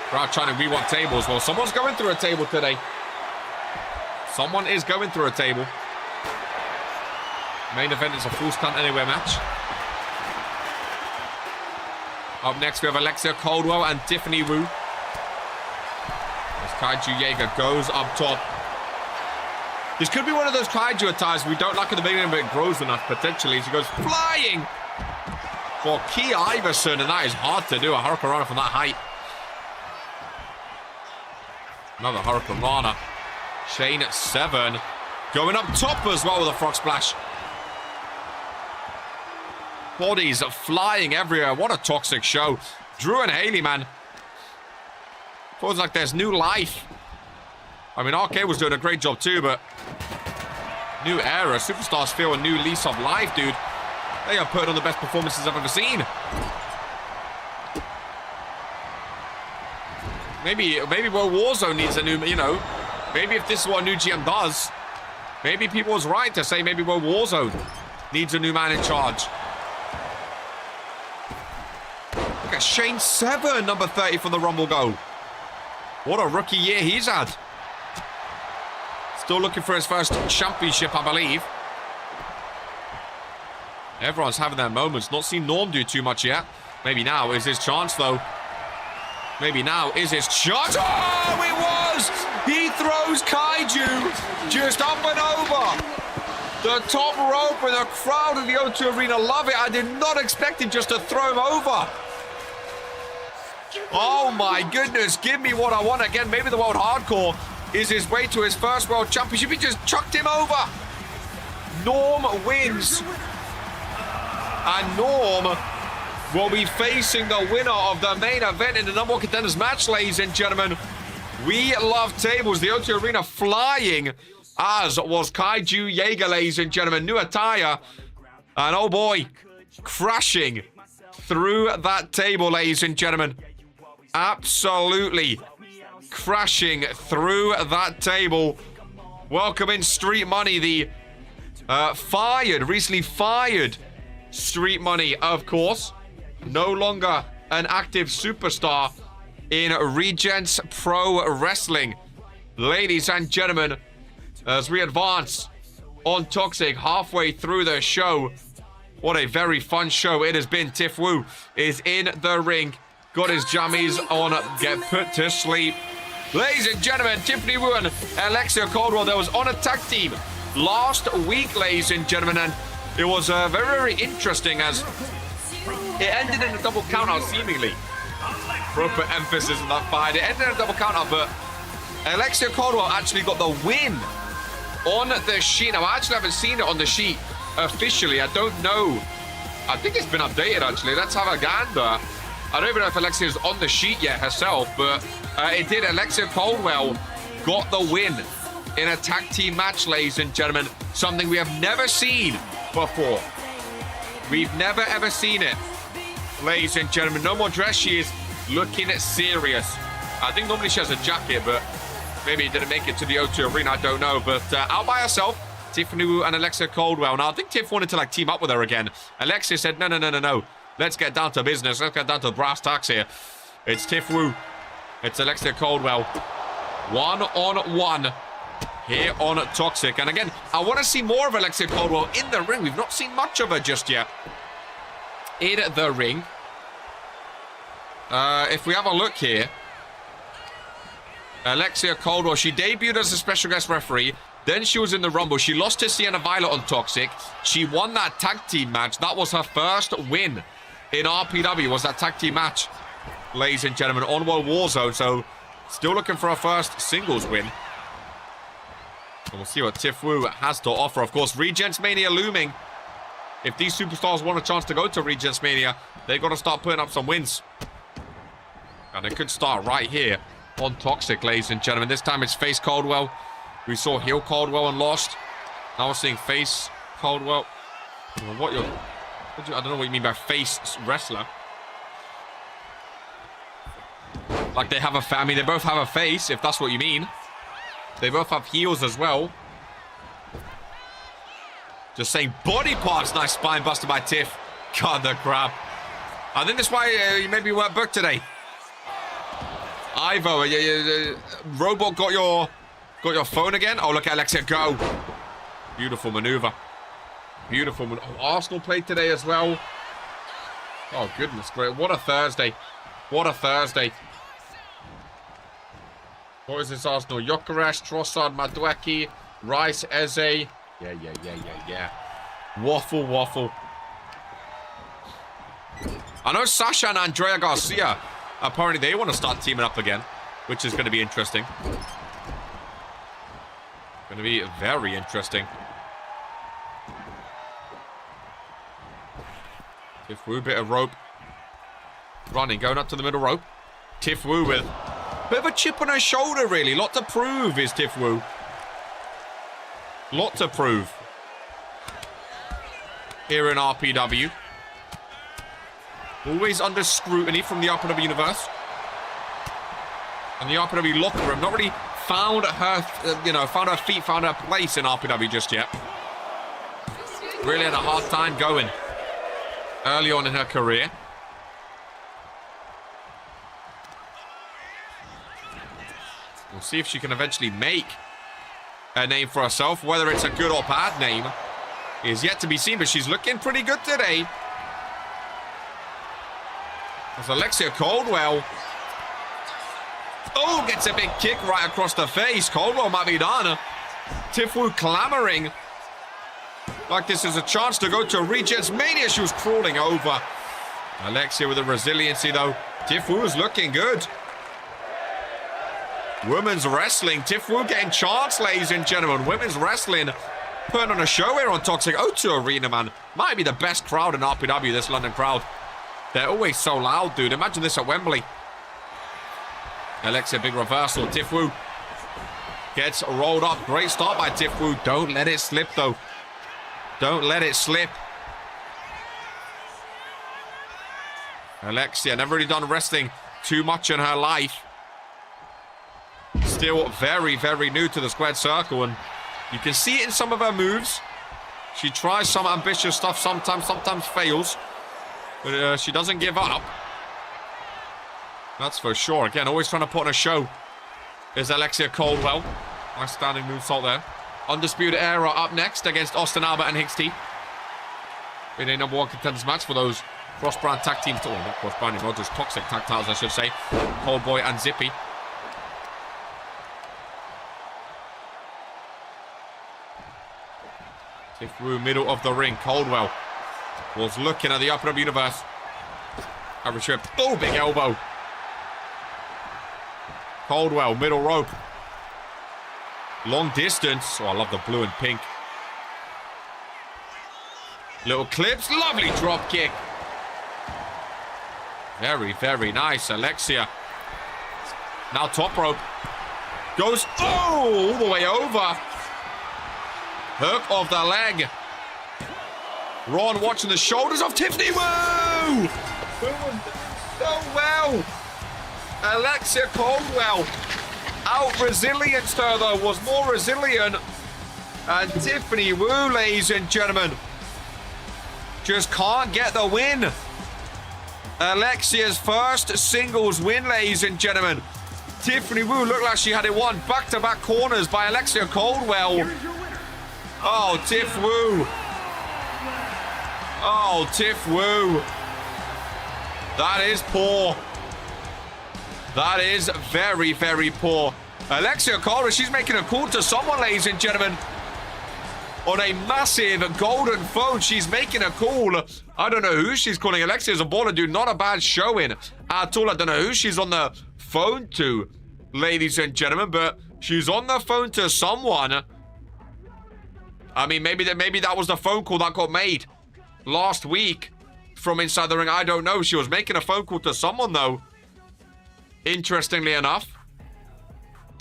Crowd trying to re-want tables. Well, someone's going through a table today. Someone is going through a table. Main event is a full stunt anywhere match. Up next, we have Alexia Coldwell and Tiffany Wu. As Kaiju Jaeger goes up top. This could be one of those Kaiju attires we don't like at the beginning, but it grows enough potentially. She goes flying for Key Iverson, and that is hard to do. A Hurricanrana from that height. Another Hurricanrana. Shane 7 going up top as well with a frog splash. Bodies flying everywhere. What a toxic show. Drew and Haley, man. Feels like there's new life. I mean, RK was doing a great job too, but new era. Superstars feel a new lease of life, dude. They are putting on the best performances I've ever seen. Maybe World Warzone needs a new, you know, maybe if this is what a new GM does, maybe people was right to say maybe World Warzone needs a new man in charge. Look at Shane 7, number 30 from the Rumble go. What a rookie year he's had. Still looking for his first championship, I believe. Everyone's having their moments. Not seen Norm do too much yet. Maybe now is his chance, though. Maybe now is his chance. Oh, it was! He throws Kaiju just up and over the top rope, and the crowd in the O2 Arena love it. I did not expect him just to throw him over. Oh my goodness, give me what I want. Again, maybe the World Hardcore is his way to his first World Championship. He just chucked him over. Norm wins. And Norm will be facing the winner of the main event in the number 1 contenders match, ladies and gentlemen. We love tables. The O2 Arena flying, as was Kaiju Jaeger, ladies and gentlemen. New attire. And oh boy, crashing through that table, ladies and gentlemen. Absolutely crashing through that table. Welcome in Street Money, the recently fired Street Money, of course. No longer an active superstar in Regents Pro Wrestling. Ladies and gentlemen, as we advance on Toxic halfway through the show, what a very fun show it has been. Tiff Wu is in the ring. Got his jammies on, get put to sleep. Ladies and gentlemen, Tiffany Wu and Alexia Caldwell, that was on a tag team last week, ladies and gentlemen, and it was very, very interesting as it ended in a double countout, seemingly. Proper emphasis on that fight. It ended in a double countout, but Alexia Caldwell actually got the win on the sheet. Now, I actually haven't seen it on the sheet officially. I don't know. I think it's been updated, actually. Let's have a gander. I don't even know if Alexia is on the sheet yet herself, but it did. Alexia Caldwell got the win in a tag team match, ladies and gentlemen. Something we have never seen before. We've never, ever seen it. Ladies and gentlemen, no more dress. She is looking serious. I think normally she has a jacket, but maybe it didn't make it to the O2 Arena. I don't know. But out by herself, Tiffany Wu and Alexia Caldwell. Now, I think Tiff wanted to team up with her again. Alexia said, no. Let's get down to business. Let's get down to brass tacks here. It's Tiff Wu. It's Alexia Caldwell. 1-on-1 here on Toxic. And again, I want to see more of Alexia Caldwell in the ring. We've not seen much of her just yet in the ring. If we have a look here, Alexia Caldwell, she debuted as a special guest referee. Then she was in the Rumble. She lost to Sienna Violet on Toxic. She won that tag team match. That was her first win in RPW, was that tag team match, ladies and gentlemen, on World Warzone. So still looking for her first singles win. And we'll see what Tiff Wu has to offer. Of course, Regents Mania looming. If these superstars want a chance to go to Regents Mania, they've got to start putting up some wins. And it could start right here on Toxic, ladies and gentlemen. This time it's face Caldwell. We saw heel Caldwell and lost. Now we're seeing face Caldwell. I don't know what you mean by face wrestler. Like they have a family. They both have a face, if that's what you mean. They both have heels as well. Just saying body parts. Nice spine buster by Tiff. God, the crap. I think that's why you maybe weren't booked today. Ivo, Robot got your phone again? Oh, look at Alexia go. Beautiful maneuver. Beautiful. Arsenal played today as well. Oh, goodness great. What a Thursday. What a Thursday. What is this Arsenal? Yokeresh, Trossard, Madueke, Rice, Eze. Yeah. Waffle. I know Sasha and Andrea Garcia, apparently they want to start teaming up again, which is going to be interesting. Going to be very interesting. Tiff Wu, bit of rope. Running, going up to the middle rope. Tiff Wu with a bit of a chip on her shoulder, really. Lot to prove is Tiff Wu. Lot to prove here in RPW. Always under scrutiny from the RPW universe. And the RPW locker room not really found her, found her feet, found her place in RPW just yet. Really had a hard time going early on in her career. We'll see if she can eventually make a name for herself, whether it's a good or bad name. is yet to be seen, but she's looking pretty good today. As Alexia Caldwell. Oh, gets a big kick right across the face. Caldwell might be done. Tiff Wu clamoring like this is a chance to go to Regents Mania. She was crawling over. Alexia with the resiliency, though. Tiff Wu is looking good. Women's wrestling. Tiff Wu getting chance, ladies and gentlemen. Women's wrestling putting on a show here on Toxic O2 Arena, man. Might be the best crowd in RPW, this London crowd. They're always so loud, dude. Imagine this at Wembley. Alexia, big reversal. Tiff Wu gets rolled up. Great start by Tiff Wu. Don't let it slip, though. Don't let it slip. Alexia, never really done wrestling too much in her life. Still very, very new to the squared circle, and you can see it in some of her moves. She tries some ambitious stuff sometimes fails, but she doesn't give up. That's for sure. Again, always trying to put on a show is Alexia Caldwell. Nice standing moonsault there. Undisputed Era up next against Austin Albert and Hicks T. In a number 1 contenders match for those cross-brand tag teams. Oh, not cross-brand anymore, just toxic tag titles, I should say. Cold Boy and Zippy. Tiff Wu, middle of the ring. Caldwell was looking at the RPW universe. Average trip. Oh, big elbow. Caldwell, middle rope. Long distance. Oh, I love the blue and pink. Little clips. Lovely drop kick. Very, very nice. Alexia. Now top rope. Goes, oh, all the way over. Hook of the leg. Ron watching the shoulders of Tiffany Wu. So well. Alexia Caldwell out-resilience her, though, was more resilient. And Tiffany Wu, ladies and gentlemen, just can't get the win. Alexia's first singles win, ladies and gentlemen. Tiffany Wu looked like she had it won. Back-to-back corners by Alexia Caldwell. Oh, Tiff Wu. Oh, Tiff Wu. That is poor. That is very, very poor. Alexia Caldwell, she's making a call to someone, ladies and gentlemen. On a massive golden phone, she's making a call. I don't know who she's calling. Alexia's a baller, dude. Not a bad showing at all. I don't know who she's on the phone to, ladies and gentlemen, but she's on the phone to someone. I mean, maybe that was the phone call that got made last week from inside the ring. I don't know. She was making a phone call to someone, though. Interestingly enough,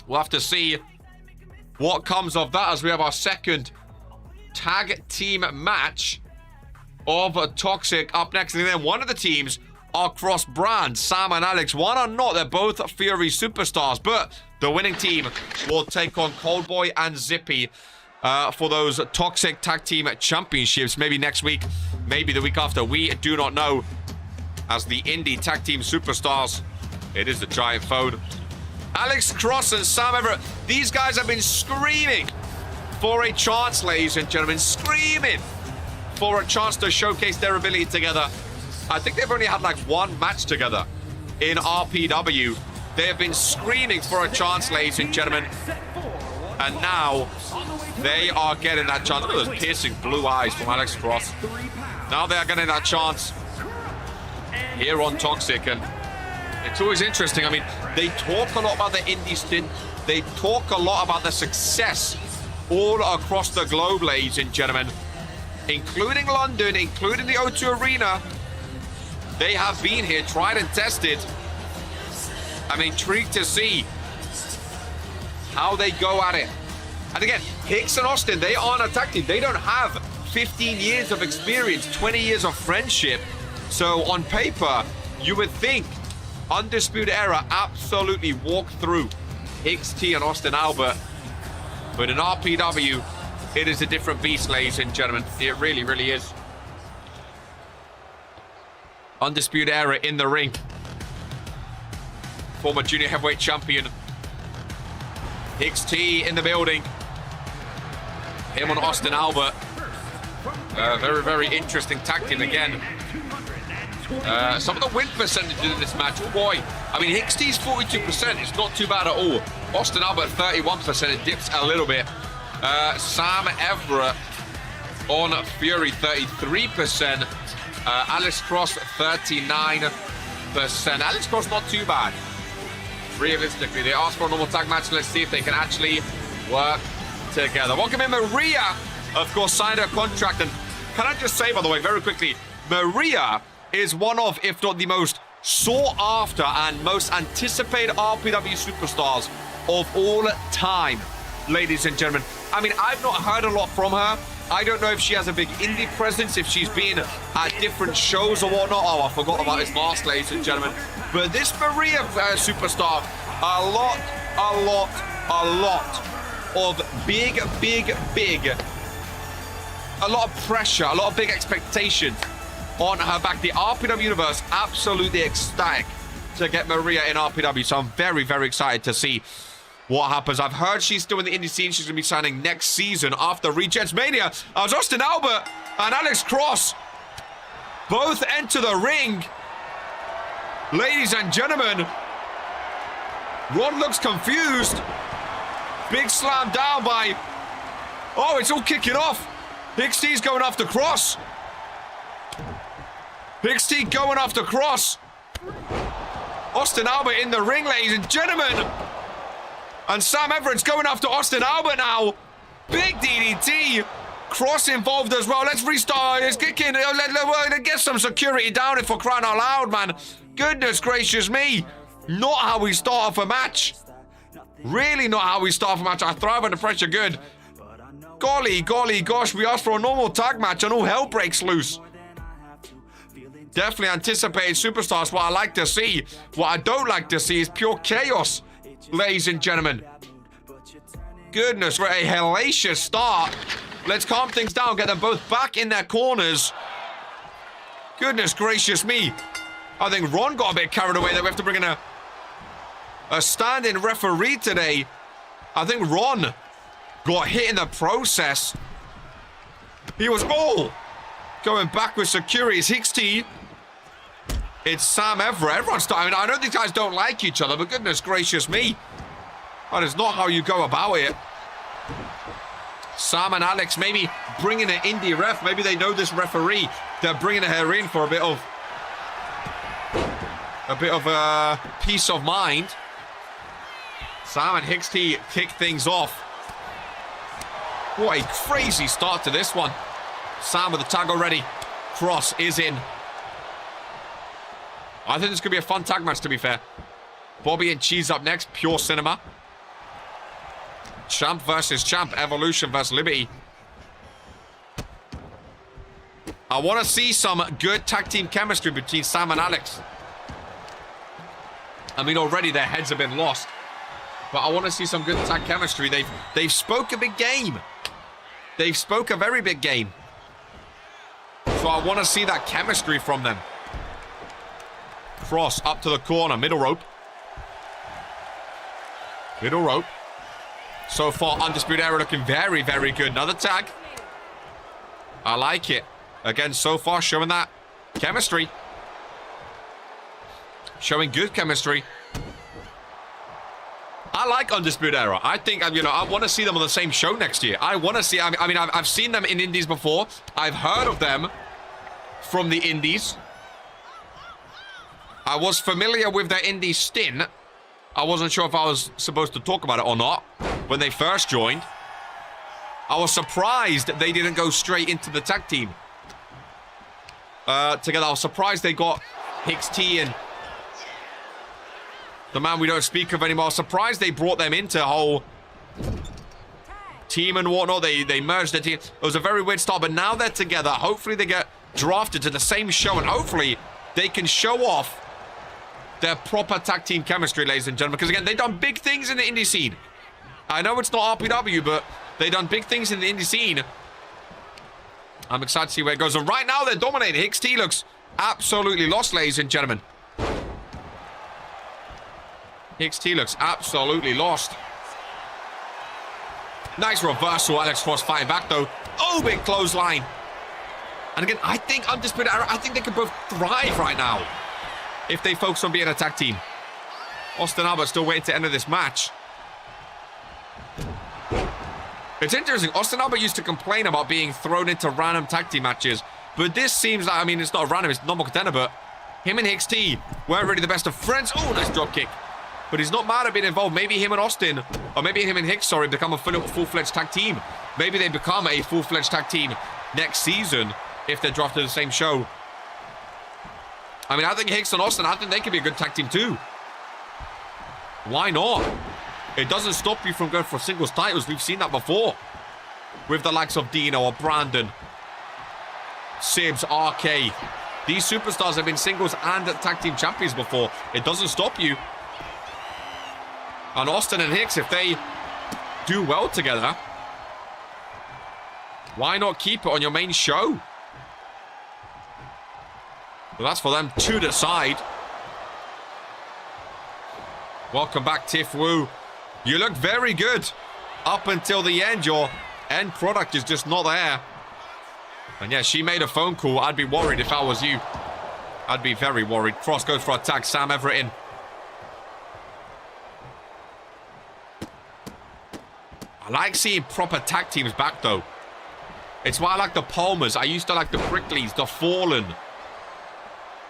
we'll have to see what comes of that as we have our second tag team match of Toxic up next. And then one of the teams are cross-brand. Sam and Alex, one are not. They're both Fury superstars. But the winning team will take on Cold Boy and Zippy for those Toxic Tag Team Championships. Maybe next week, maybe the week after. We do not know. As the Indie Tag Team Superstars, it is the giant phone. Alex Cross and Sam Everett. These guys have been screaming for a chance, ladies and gentlemen. Screaming for a chance to showcase their ability together. I think they've only had like one match together in RPW. They have been screaming for a chance, ladies and gentlemen. And now they are getting that chance. Look at those piercing blue eyes from Alex Cross. Now they are getting that chance here on Toxic. And it's always interesting. I mean, they talk a lot about the indie stint. They talk a lot about the success all across the globe, ladies and gentlemen. Including London, including the O2 Arena. They have been here, tried and tested. I'm intrigued to see how they go at it. And again, Hicks and Austin, they aren't a tag team. They don't have 15 years of experience, 20 years of friendship. So on paper, you would think Undisputed Era absolutely walk through Hicks T and Austin Albert. But in RPW, it is a different beast, ladies and gentlemen. It really, really is. Undisputed Era in the ring. Former junior heavyweight champion Hicks T in the building. Him on Austin Albert. Very, very interesting tag team again. Some of the win percentages in this match, oh boy. I mean, Hicks-T's 42%, it's not too bad at all. Austin Albert, 31%, it dips a little bit. Sam Everett on Fury, 33%. Alex Cross, 39%. Alex Cross, not too bad. Realistically, they asked for a normal tag match. Let's see if they can actually work together. Welcome in Maria, of course, signed her contract. And can I just say, by the way, very quickly, Maria is one of, if not the most sought after and most anticipated RPW superstars of all time, ladies and gentlemen. I mean, I've not heard a lot from her. I don't know if she has a big indie presence, if she's been at different shows or whatnot. Oh, I forgot about this mask, ladies and gentlemen. But this Maria superstar, a lot of big, a lot of pressure, a lot of big expectations on her back. The RPW universe absolutely ecstatic to get Maria in RPW. So I'm very, very excited to see what happens. I've heard she's still in the indie scene. She's going to be signing next season after Regents Mania. As Austin Albert and Alex Cross both enter the ring. Ladies and gentlemen, Ron looks confused. Big slam down by... Oh, it's all kicking off. Hicks-T's going after Cross. Hicks-T going after Cross. Austin Albert in the ring, ladies and gentlemen. And Sam Everett's going after Austin Albert now. Big DDT. Cross involved as well. Let's restart. Let's kick in. Let's get some security down if we're crying out loud, man. Goodness gracious me. Not how we start off a match. Really not how we start off a match. I thrive under pressure. Good. Golly, gosh. We asked for a normal tag match and all hell breaks loose. Definitely anticipated superstars. What I like to see. What I don't like to see is pure chaos, ladies and gentlemen. Goodness, what a hellacious start. Let's calm things down. Get them both back in their corners. Goodness gracious me. I think Ron got a bit carried away that we have to bring in a stand-in referee today. I think Ron got hit in the process. He was going back with security. It's Hicks-T. It's Sam Everett. Everyone's starting. I know these guys don't like each other, but goodness gracious me. That is not how you go about it. Sam and Alex maybe bringing an indie ref. Maybe they know this referee. They're bringing her in for a bit of peace of mind. Sam and Hicks-T kick things off. What a crazy start to this one. Sam with the tag already. Cross is in. I think this could be a fun tag match, to be fair. Bobby and Cheese up next. Pure cinema. Champ versus Champ. Evolution versus Liberty. I want to see some good tag team chemistry between Sam and Alex. I mean, already their heads have been lost. But I want to see some good tag chemistry. They've spoke a big game. They've spoke a very big game. So I want to see that chemistry from them. Cross up to the corner. Middle rope. Middle rope. So far, Undisputed Era looking very, very good. Another tag. I like it. Again, so far, showing that chemistry. Showing good chemistry. I like Undisputed Era. I think, I want to see them on the same show next year. I want to see, I've seen them in indies before. I've heard of them from the indies. I was familiar with their indie stint. I wasn't sure if I was supposed to talk about it or not when they first joined. I was surprised they didn't go straight into the tag team together. I was surprised they got Hicks-T and the man we don't speak of anymore. I was surprised they brought them into a whole team and whatnot. They merged the team. It was a very weird start, but now they're together. Hopefully they get drafted to the same show, and hopefully they can show off their proper tag team chemistry, ladies and gentlemen. Because again, they've done big things in the indie scene. I know it's not RPW, but they've done big things in the indie scene. I'm excited to see where it goes. And right now they're dominating. Hicks-T looks absolutely lost, ladies and gentlemen. Hicks-T looks absolutely lost. Nice reversal. Alex Cross fighting back, though. Oh, big clothesline. And again, I think Undisputed Era, I think they could both thrive right now if they focus on being a tag team. Austin Albert still waiting to enter this match. It's interesting. Austin Albert used to complain about being thrown into random tag team matches. But this seems like, I mean, it's not random. It's normal contender, but him and Hicks T weren't really the best of friends. Oh, nice drop kick. But he's not mad at being involved. Maybe him and Austin, or maybe him and Hicks, sorry, become a full-fledged tag team. Maybe they become a full-fledged tag team next season if they're drafted to the same show. I mean, I think Hicks and Austin, I think they could be a good tag team too. Why not? It doesn't stop you from going for singles titles. We've seen that before. With the likes of Dino or Brandon. Sibs, RK. These superstars have been singles and tag team champions before. It doesn't stop you. And Austin and Hicks, if they do well together, why not keep it on your main show? Well, that's for them to decide. Welcome back, Tiff Wu. You look very good up until the end. Your end product is just not there. And yeah, she made a phone call. I'd be worried if I was you. I'd be very worried. Cross goes for a tag. Sam Everett in. I like seeing proper tag teams back, though. It's why I like the Palmers. I used to like the Prickleys, the Fallen.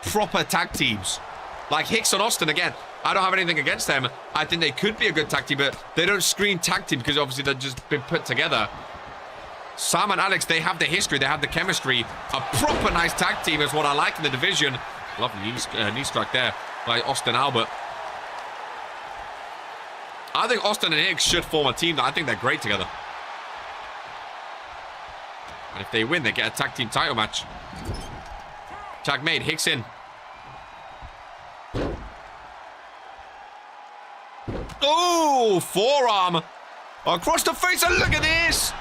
Proper tag teams. Like Hicks and Austin, again. I don't have anything against them. I think they could be a good tag team, but they don't scream tag team because obviously they've just been put together. Sam and Alex, they have the history, they have the chemistry. A proper nice tag team is what I like in the division. Lovely knee strike there by Austin Albert. I think Austin and Hicks should form a team. I think they're great together. And if they win, they get a tag team title match. Tag made, Hicks in. Oh, forearm across the face, and look at this.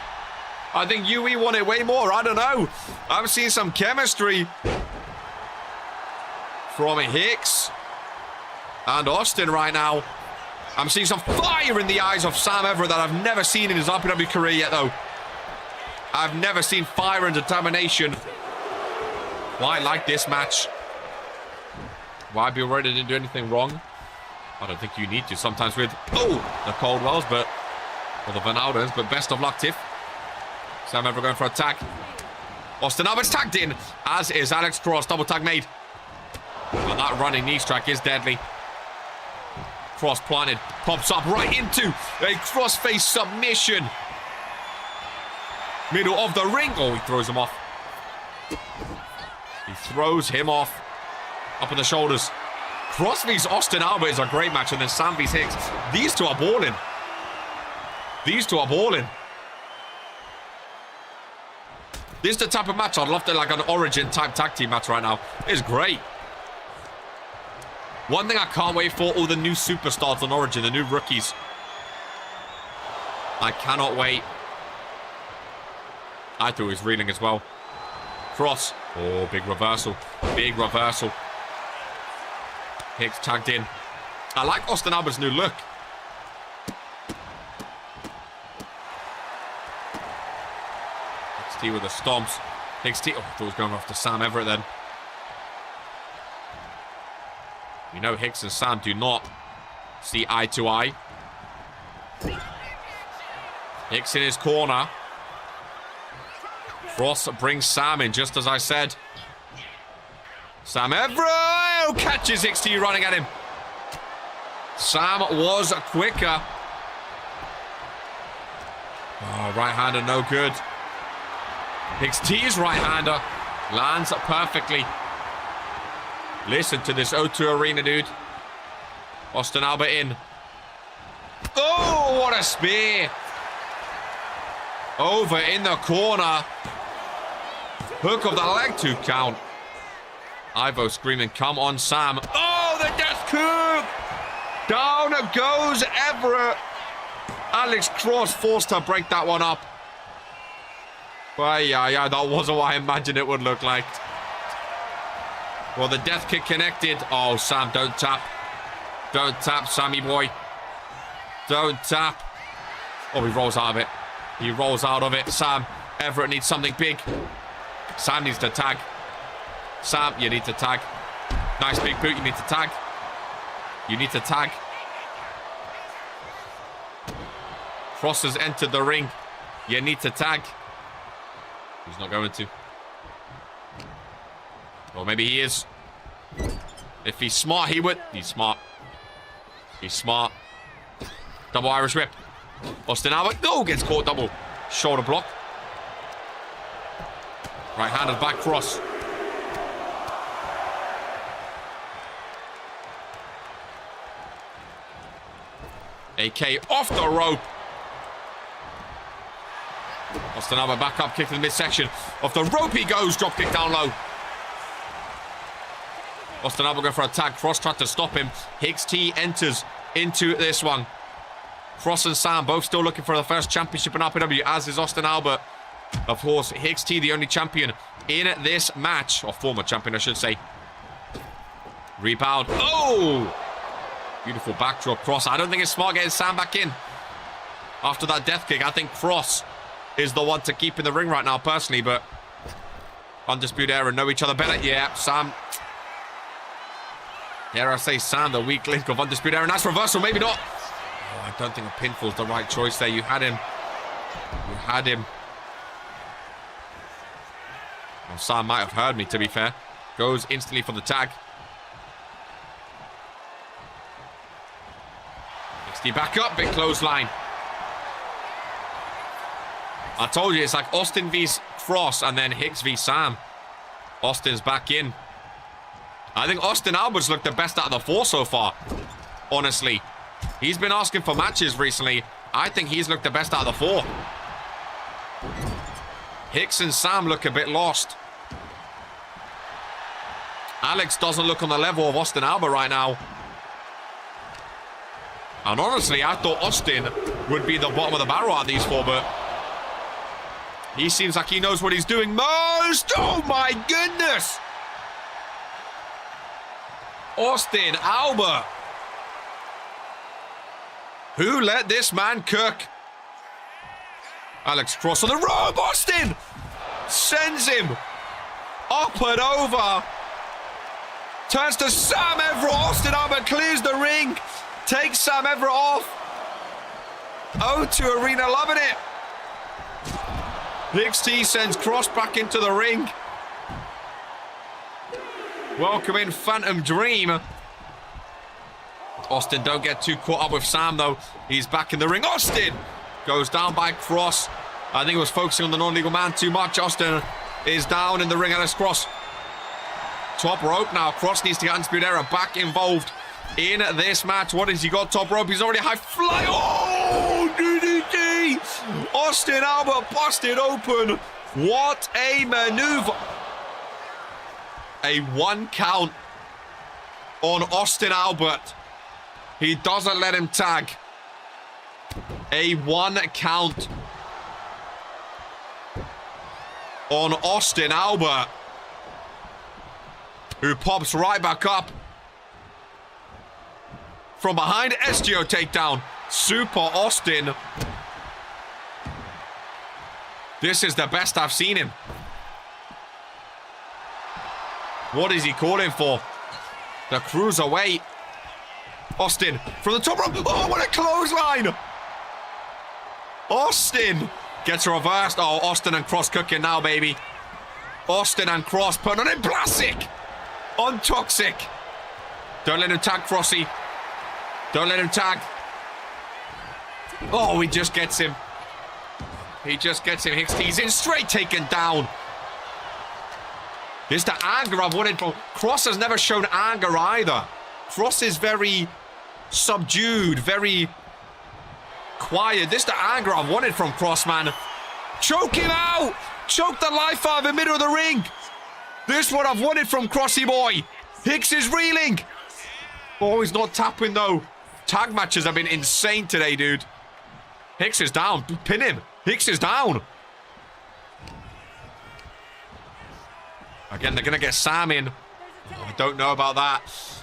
I think UE won it way more. I don't know. I'm seeing some chemistry from Hicks and Austin right now. I'm seeing some fire in the eyes of Sam Everett that I've never seen in his RPW career yet, though. I've never seen fire and determination. Well, I like this match. Why be worried I didn't do anything wrong? I don't think you need to. Sometimes with, the Caldwells, or the Van Aldens, but best of luck, Tiff. Sam Everett going for a tag. Austin Albert's tagged in, as is Alex Cross. Double tag made. And that running knee strike is deadly. Cross planted, pops up right into a crossface submission. Middle of the ring. Oh, he throws him off. He throws him off. Up on the shoulders. Cross vs Austin Albert is a great match, and then Sam vs Hicks. These two are balling. These two are balling. This is the type of match I'd love to, like an Origin type tag team match right now. It's great. One thing I can't wait for, all the new superstars on Origin, the new rookies. I cannot wait. I thought he was reeling as well. Cross. Oh, big reversal. Big reversal. Hicks tagged in. I like Austin Albert's new look. Hicks T with the stomps. Hicks T. Oh, I thought he was going after Sam Everett then. You know Hicks and Sam do not see eye to eye. Hicks in his corner. Cross brings Sam in, just as I said. Sam Everett catches Hicks T running at him. Sam was quicker. Oh, right-hander, no good. Hicks T's right-hander lands perfectly. Listen to this O2 Arena, dude. Austin Albert in. Oh, what a spear. Over in the corner. Hook of the leg, 2 count. Ivo screaming, come on, Sam. Oh, the death coup. Down goes Everett. Alex Cross forced to break that one up. Well, yeah, that wasn't what I imagined it would look like. Well, the death kick connected. Oh, Sam, don't tap. Don't tap, Sammy boy. Don't tap. Oh, he rolls out of it. He rolls out of it. Sam Everett needs something big. Sam needs to tag. Sam, you need to tag. Nice big boot, you need to tag. You need to tag. Cross has entered the ring. You need to tag. He's not going to. Or maybe he is. If he's smart, he would. He's smart. He's smart. Double Irish whip. Austin Albert. No, gets caught double. Shoulder block. Right-handed back cross. AK off the rope. Austin Albert back up, kick to the midsection. Off the rope he goes. Drop kick down low. Austin Albert going for a tag. Cross tried to stop him. Hicks T enters into this one. Cross and Sam both still looking for the first championship in RPW, as is Austin Albert. Of course, Hicks T the only champion in this match. Or former champion, I should say. Rebound. Oh! Beautiful backdrop cross. I don't think it's smart getting Sam back in. After that death kick, I think Cross is the one to keep in the ring right now, personally. But Undisputed Era know each other better. Yeah, Sam. Dare I say Sam, the weak link of Undisputed Era. Nice reversal, maybe not. Oh, I don't think a pinfall's the right choice there. You had him. You had him. Well, Sam might have heard me, to be fair. Goes instantly for the tag. XT back up, big clothesline. I told you, it's like Austin v Cross and then Hicks v Sam. Austin's back in. I think Austin Albert's looked the best out of the four so far, honestly. He's been asking for matches recently. I think he's looked the best out of the four. Hicks and Sam look a bit lost. Alex doesn't look on the level of Austin Albert right now. And honestly, I thought Austin would be the bottom of the barrel out of these four, but he seems like he knows what he's doing most. Oh my goodness! Austin Albert. Who let this man cook? Alex Cross on the rope. Austin sends him up and over. Turns to Sam Everett. Austin Albert clears the ring. Takes Sam Everett off. O2 Arena loving it. Hicks T sends Cross back into the ring. Welcome in Phantom Dream. Austin, don't get too caught up with Sam, though. He's back in the ring. Austin goes down by Cross. I think he was focusing on the non-legal man too much. Austin is down in the ring. Alex Cross. Top rope now. Cross needs to get Undisputed Era back involved in this match. What has he got? Top rope. He's already high fly. Oh, DDT. Austin Albert busted open. What a maneuver. A 1 count on Austin Albert. He doesn't let him tag. A 1 count on Austin Albert, who pops right back up from behind. SGO takedown. Super Austin. This is the best I've seen him. What is he calling for? The cruiserweight. Austin from the top rope. Oh, what a clothesline. Austin gets reversed. Oh, Austin and Cross cooking now, baby. Austin and Cross putting on him. Classic. On Toxic. Don't let him tag, Crossy. Don't let him tag. Oh, he just gets him. He just gets him. Hicks T's in. Straight taken down. This is the anger I've wanted from... Cross has never shown anger either. Cross is very subdued, very quiet. This is the anger I've wanted from Cross, man. Choke him out! Choke the life out of him, middle of the ring. This is what I've wanted from Crossy boy. Hicks is reeling. Oh, he's not tapping, though. Tag matches have been insane today, dude. Hicks is down. Pin him. Hicks is down. Again, they're going to get Sam in. Oh, I don't know about that.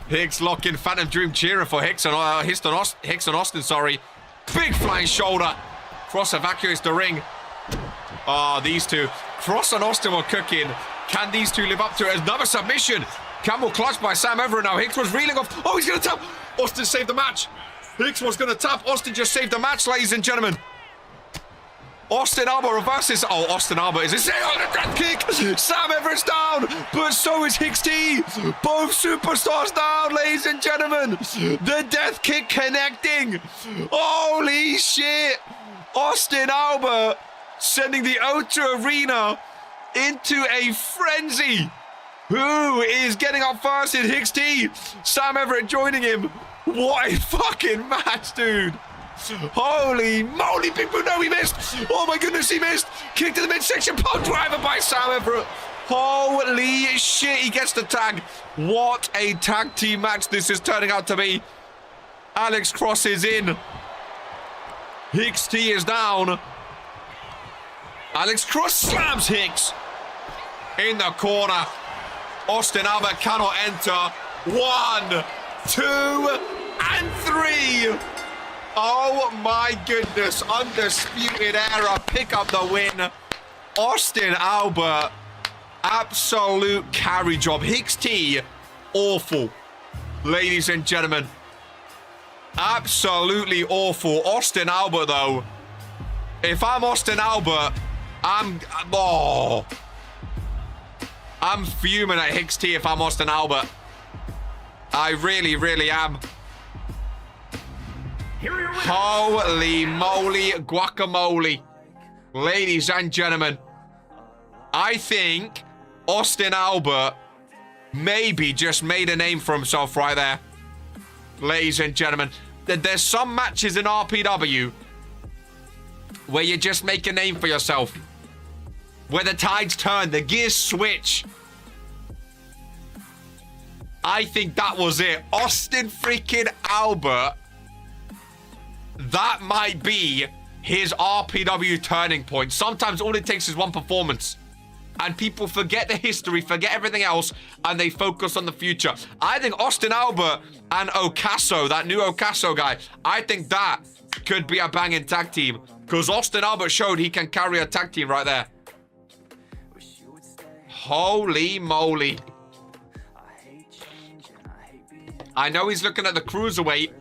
Hicks locking Phantom Dream cheering for Hicks and Austin, sorry. Big flying shoulder. Cross evacuates the ring. Oh, these two. Cross and Austin were cooking. Can these two live up to it? Another submission. Camel clutch by Sam Everett now. Hicks was reeling off. Oh, he's going to tap. Austin saved the match. Hicks was going to tap. Austin just saved the match, ladies and gentlemen. Austin Albert reverses. Oh, Austin Albert is insane on the death kick. Sam Everett's down, but so is Hicks T. Both superstars down, ladies and gentlemen. The death kick connecting. Holy shit. Austin Albert sending the O2 Arena into a frenzy. Who is getting up first in Hicks T? Sam Everett joining him. What a fucking match, dude. Holy moly, Big Boo, no, he missed. Oh my goodness, he missed. Kick to the midsection, pole driver by Sam Everett. Holy shit, he gets the tag. What a tag team match this is turning out to be. Alex Cross is in. Hicks T is down. Alex Cross slams Hicks in the corner. Austin Albert cannot enter. 1, 2, and 3. Oh my goodness, Undisputed Era pick up the win. Austin Albert, absolute carry job. Hicks T, awful. Ladies and gentlemen, absolutely awful. Austin Albert though, if I'm Austin Albert, I'm fuming at Hicks T if I'm Austin Albert. I really, really am. Holy moly, guacamole. Ladies and gentlemen, I think Austin Albert maybe just made a name for himself right there. Ladies and gentlemen, there's some matches in RPW where you just make a name for yourself. Where the tides turn, the gears switch. I think that was it. Austin freaking Albert. That might be his RPW turning point. Sometimes all it takes is one performance. And people forget the history, forget everything else, and they focus on the future. I think Austin Albert and Ocasso, that new Ocasso guy, I think that could be a banging tag team. Because Austin Albert showed he can carry a tag team right there. Holy moly. I know he's looking at the cruiserweight.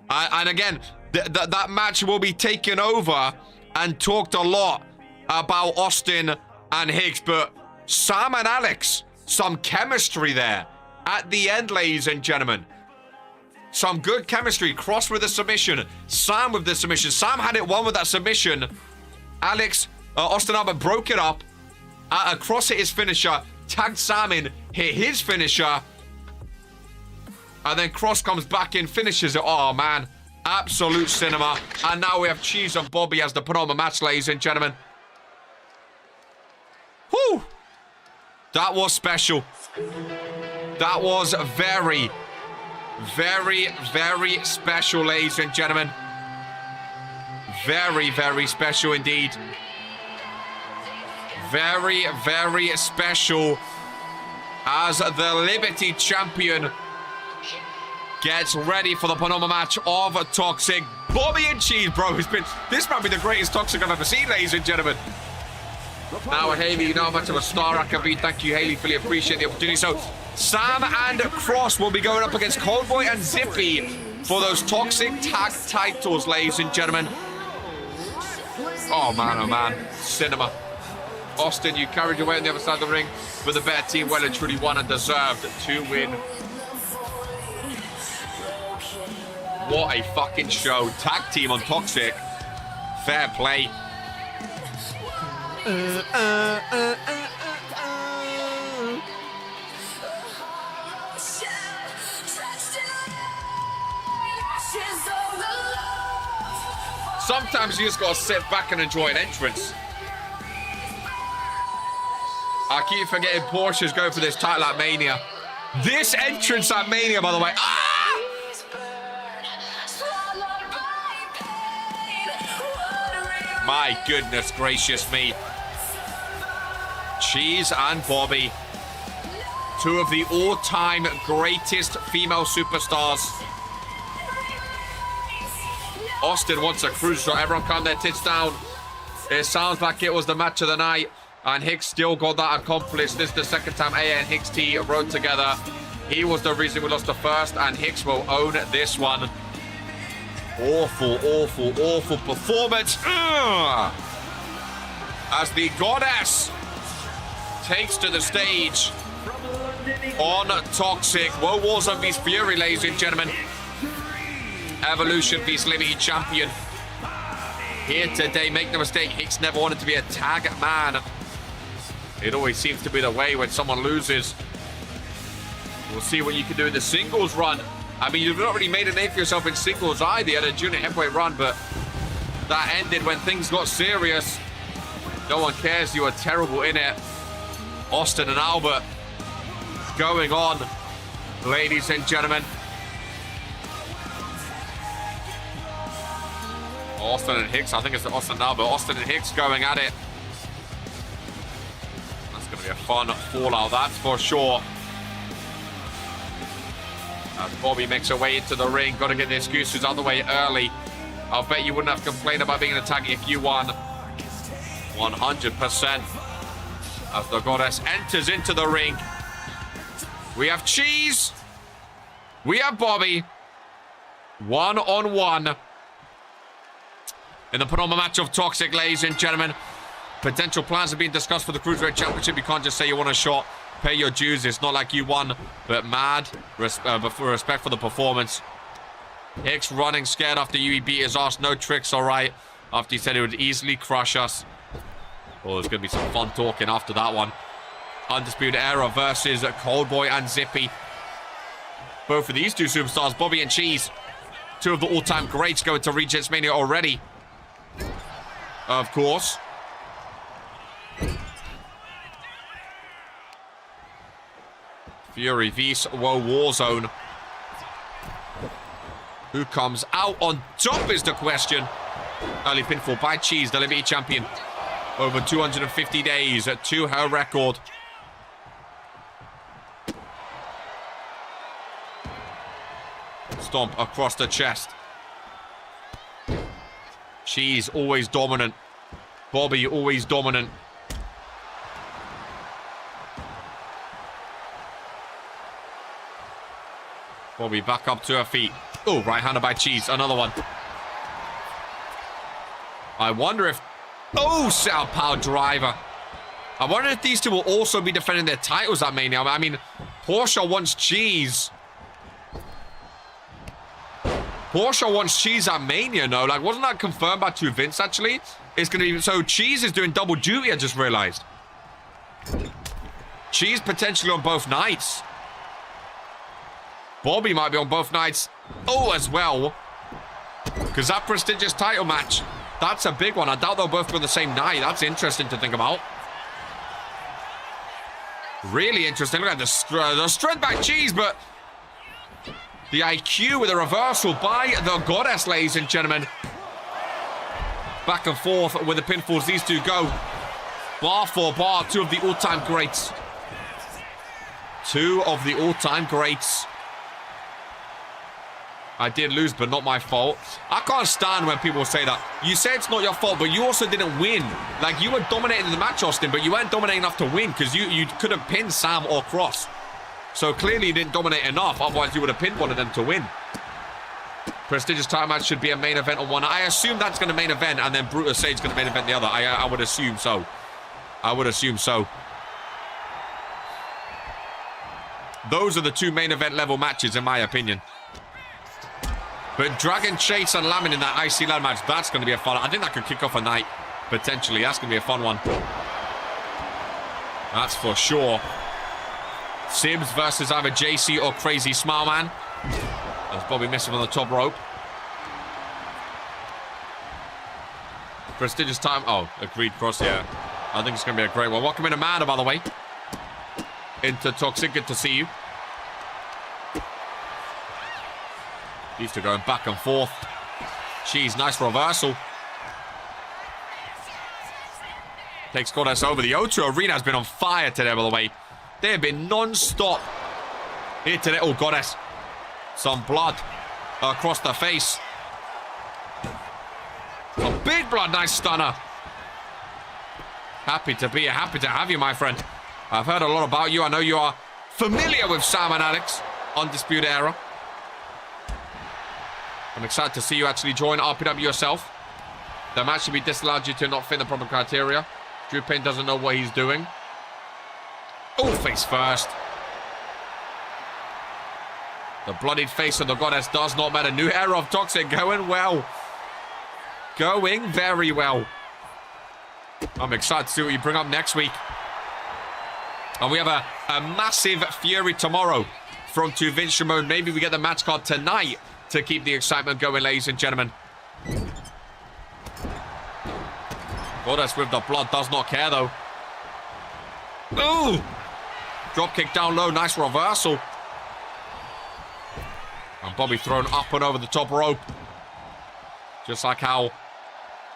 And again, that match will be taken over and talked a lot about Austin and Hicks. But Sam and Alex, some chemistry there at the end, ladies and gentlemen. Some good chemistry. Cross with the submission. Sam with the submission. Sam had it won with that submission. Austin Albert broke it up. Cross hit his finisher. Tagged Sam in. Hit his finisher. And then Cross comes back in. Finishes it. Oh, man. Absolute cinema. And now we have Cheese and Bobby as the penultimate match, ladies and gentlemen. Whew. That was special. That was very, very, very special, ladies and gentlemen. Very, very special indeed. Very, very special as the Liberty Champion gets ready for the penultimate match of Toxic. Bobby and Cheese, bro. This might be the greatest Toxic I've ever seen, ladies and gentlemen. Now, Haley, you know how much of a star I can be. Thank you, Haley. Really appreciate the opportunity. So, Sam and Cross will be going up against Coldboy and Zippy for those Toxic Tag titles, ladies and gentlemen. Oh, man. Cinema. Austin, you carried your weight on the other side of the ring, but the better team well and truly won and deserved to win. What a fucking show. Tag team on Toxic. Fair play. Sometimes you just gotta sit back and enjoy an entrance. I keep forgetting Porsche's going for this title at Mania. This entrance at Mania, by the way. Ah! My goodness gracious me. Cheese and Bobby. Two of the all-time greatest female superstars. Austin wants a cruise, so everyone calm their tits down. It sounds like it was the match of the night, and Hicks still got that accomplished. This is the second time AA and Hicks T rode together. He was the reason we lost the first, and Hicks will own this one. Awful, awful, awful performance. As the Goddess takes to the stage on Toxic. Woe Warzone vs Fury, ladies and gentlemen. Evolution vs Liberty Champion. Here today, make no mistake, Hicks never wanted to be a tag man. It always seems to be the way when someone loses. We'll see what you can do in the singles run. I mean, you've not really made a name for yourself in singles either. You had a junior heavyweight run, but that ended when things got serious. No one cares. You were terrible in it. Austin and Albert going on, ladies and gentlemen. Austin and Hicks. I think it's Austin now, but Austin and Hicks going at it. That's going to be a fun fallout, that's for sure. As Bobby makes her way into the ring, got to get the excuses out of the way early. I'll bet you wouldn't have complained about being attacked if you won. 100%. As the Goddess enters into the ring. We have Cheese. We have Bobby. 1-on-1. In the penultimate match of Toxic, ladies and gentlemen. Potential plans are being discussed for the Cruiserweight Championship. You can't just say you want a shot. Pay your dues. It's not like you won, but mad. Respect for the performance. Hicks running scared after he beat his ass. No tricks, all right. After he said it would easily crush us. Oh, there's going to be some fun talking after that one. Undisputed Era versus Coldboy and Zippy. Both of these two superstars, Bobby and Cheese. Two of the all-time greats going to Regents Mania already. Of course. Fury vs Woe Warzone. Who comes out on top is the question. Early pinfall by Cheese, the Liberty Champion. Over 250 days to her record. Stomp across the chest. Cheese always dominant. Bobby always dominant. Bobby back up to her feet. Oh, right-hander by Cheese. Another one. I wonder if... Oh, southpaw driver. I wonder if these two will also be defending their titles at Mania. I mean, Porsche wants Cheese. Porsche wants Cheese at Mania, no? Like, wasn't that confirmed by Vince, actually? It's going to be... So, Cheese is doing double duty, I just realized. Cheese potentially on both nights. Bobby might be on both nights. Oh, as well. Because that prestigious title match, that's a big one. I doubt they'll both be on the same night. That's interesting to think about. Really interesting. Look at the strength by Cheese, but... The IQ with a reversal by the Goddess, ladies and gentlemen. Back and forth with the pinfalls. These two go. Bar for bar. Two of the all-time greats. Two of the all-time greats. I did lose, but not my fault. I can't stand when people say that. You say it's not your fault, but you also didn't win. Like, you were dominating the match, Austin, but you weren't dominating enough to win because you could have pinned Sam or Cross. So clearly you didn't dominate enough, otherwise you would have pinned one of them to win. Prestigious title match should be a main event on one. I assume that's going to main event, and then Brutus Sage's going to main event the other. I would assume so. I would assume so. Those are the two main event level matches, in my opinion. But Dragon Chase and Lamin in that IC Land match, that's going to be a fun. I think that could kick off a night, potentially. That's going to be a fun one. That's for sure. Sims versus either JC or Crazy Smile Man. There's Bobby missing on the top rope. Prestigious time. Oh, agreed cross, yeah. I think it's going to be a great one. Welcome in, Amanda, by the way. Into Toxic. Good to see you. These two going back and forth. Jeez, nice reversal. Takes Goddess over. The O2 Arena has been on fire today, by the way. They have been non-stop here today. Oh, Goddess. Some blood across the face. Some big blood. Nice stunner. Happy to have you, my friend. I've heard a lot about you. I know you are familiar with Sam and Alex, Undisputed Era. I'm excited to see you actually join RPW yourself. The match should be disallowed due to not fitting the proper criteria. Drew Payne doesn't know what he's doing. Oh, face first. The bloodied face of the goddess does not matter. New era of Toxic going well. Going very well. I'm excited to see what you bring up next week. And we have a massive Fury tomorrow from To Vince Shimon. Maybe we get the match card tonight to keep the excitement going, ladies and gentlemen. Goddess with the blood does not care, though. Ooh! Drop kick down low. Nice reversal. And Bobby thrown up and over the top rope. Just like how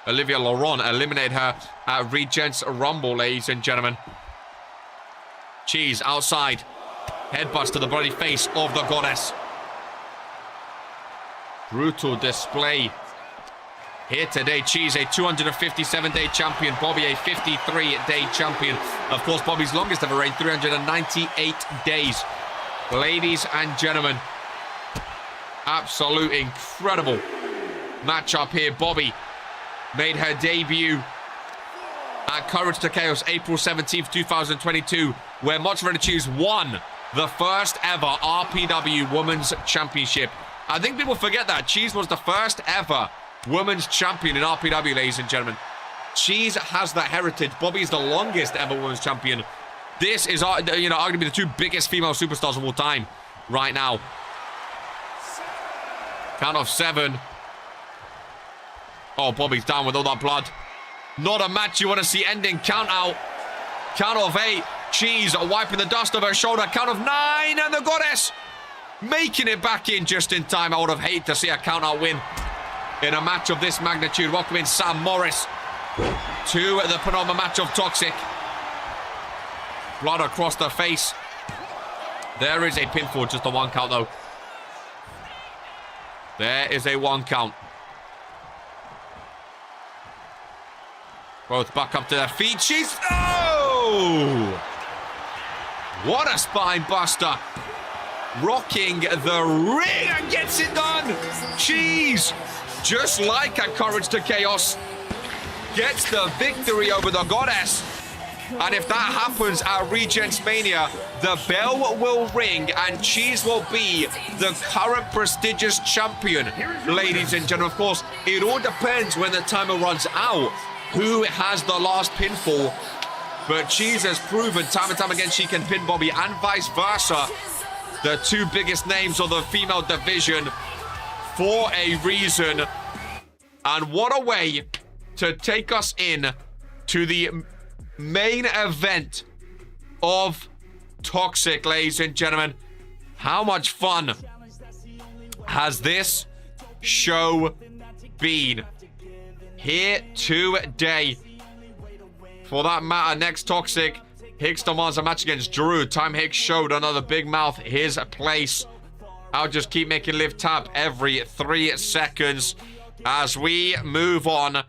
Olivia Laurent eliminated her at Regents Rumble, ladies and gentlemen. Cheese outside. Headbutts to the bloody face of the goddess. Brutal display here today. Cheese, a 257-day champion. Bobby, a 53-day champion. Of course, Bobby's longest ever reign, 398 days. Ladies and gentlemen, absolute incredible matchup here. Bobby made her debut at Courage to Chaos April 17th, 2022, where Mozzarella Cheese won the first ever RPW Women's Championship. I think people forget that. Cheese was the first ever Women's Champion in RPW, ladies and gentlemen. Cheese has that heritage. Bobby's the longest ever Women's Champion. This is, arguably the two biggest female superstars of all time right now. Count of 7. Oh, Bobby's down with all that blood. Not a match you want to see ending. Count out. Count of 8. Cheese wiping the dust off her shoulder. Count of 9. And the goddess making it back in just in time. I would have hated to see a count out win in a match of this magnitude. Welcoming Sam Morris to the penultimate match of Toxic. Blood across the face. There is a pinfall. Just a 1 count, though. There is a 1 count. Both back up to their feet. She's... Oh! What a spine buster. Rocking the ring and gets it done. Cheese, just like at Courage to Chaos, gets the victory over the goddess. And if that happens at Regents Mania, the bell will ring and Cheese will be the current prestigious champion, ladies and gentlemen. Of course, it all depends when the timer runs out who has the last pinfall. But Cheese has proven time and time again she can pin Bobby and vice versa. The two biggest names of the female division for a reason. And what a way to take us in to the main event of Toxic, ladies and gentlemen. How much fun has this show been? Here today. For that matter, next Toxic, Hicks demands a match against Drew. Time Hicks showed another big mouth his place. I'll just keep making Liv tap every 3 seconds as we move on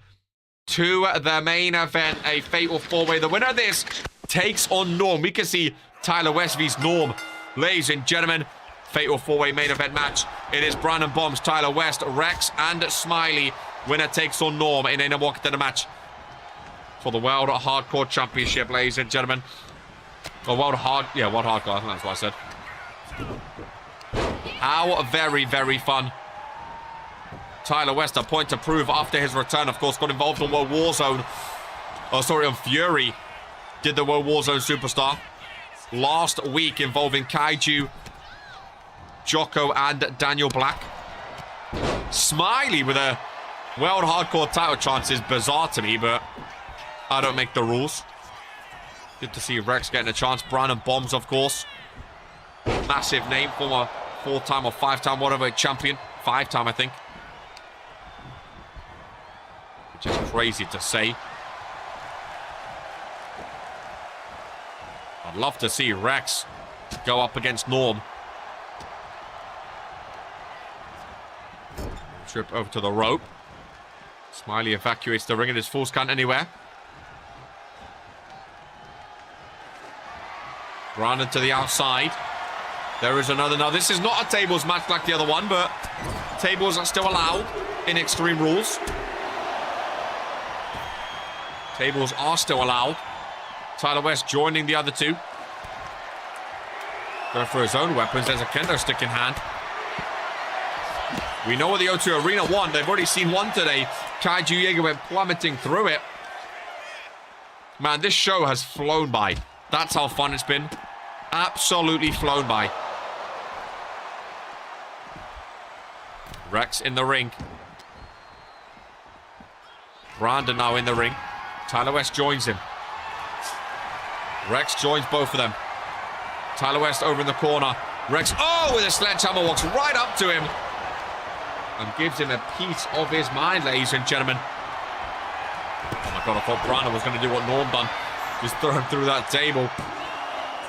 to the main event, a fatal 4-way. The winner of this takes on Norm. We can see Tyler West vs Norm. Ladies and gentlemen, fatal 4-way main event match. It is Brandon Bombs, Tyler West, Rex, and Smiley. Winner takes on Norm in a walk to the match for the World Hardcore Championship, ladies and gentlemen. Or World Hardcore, I think that's what I said. How very, very fun. Tyler West, a point to prove after his return. Of course, got involved on World Warzone. Oh, sorry, on Fury. Did the World Warzone Superstar. Last week involving Kaiju, Jocko, and Daniel Black. Smiley with a World Hardcore title chance is bizarre to me, but I don't make the rules. Good to see Rex getting a chance. Brandon Bombs, of course. Massive name, former 4-time or 5-time, whatever, champion. 5-time, I think. Which is crazy to say. I'd love to see Rex go up against Norm. Trip over to the rope. Smiley evacuates the ring and his falls count anywhere. Brandon to the outside. There is another. Now, this is not a tables match like the other one, but tables are still allowed in Extreme Rules. Tables are still allowed. Tyler West joining the other two. Going for his own weapons. There's a kendo stick in hand. We know what the O2 Arena won. They've already seen one today. Kaiju Jaeger went plummeting through it. Man, this show has flown by. That's how fun it's been. Absolutely flown by. Rex in the ring. Brandon now in the ring. Tyler West joins him. Rex joins both of them. Tyler West over in the corner. Rex, oh, with a sledgehammer, walks right up to him and gives him a piece of his mind, ladies and gentlemen. Oh my God, I thought Brandon was going to do what Norm done. Just throw him through that table.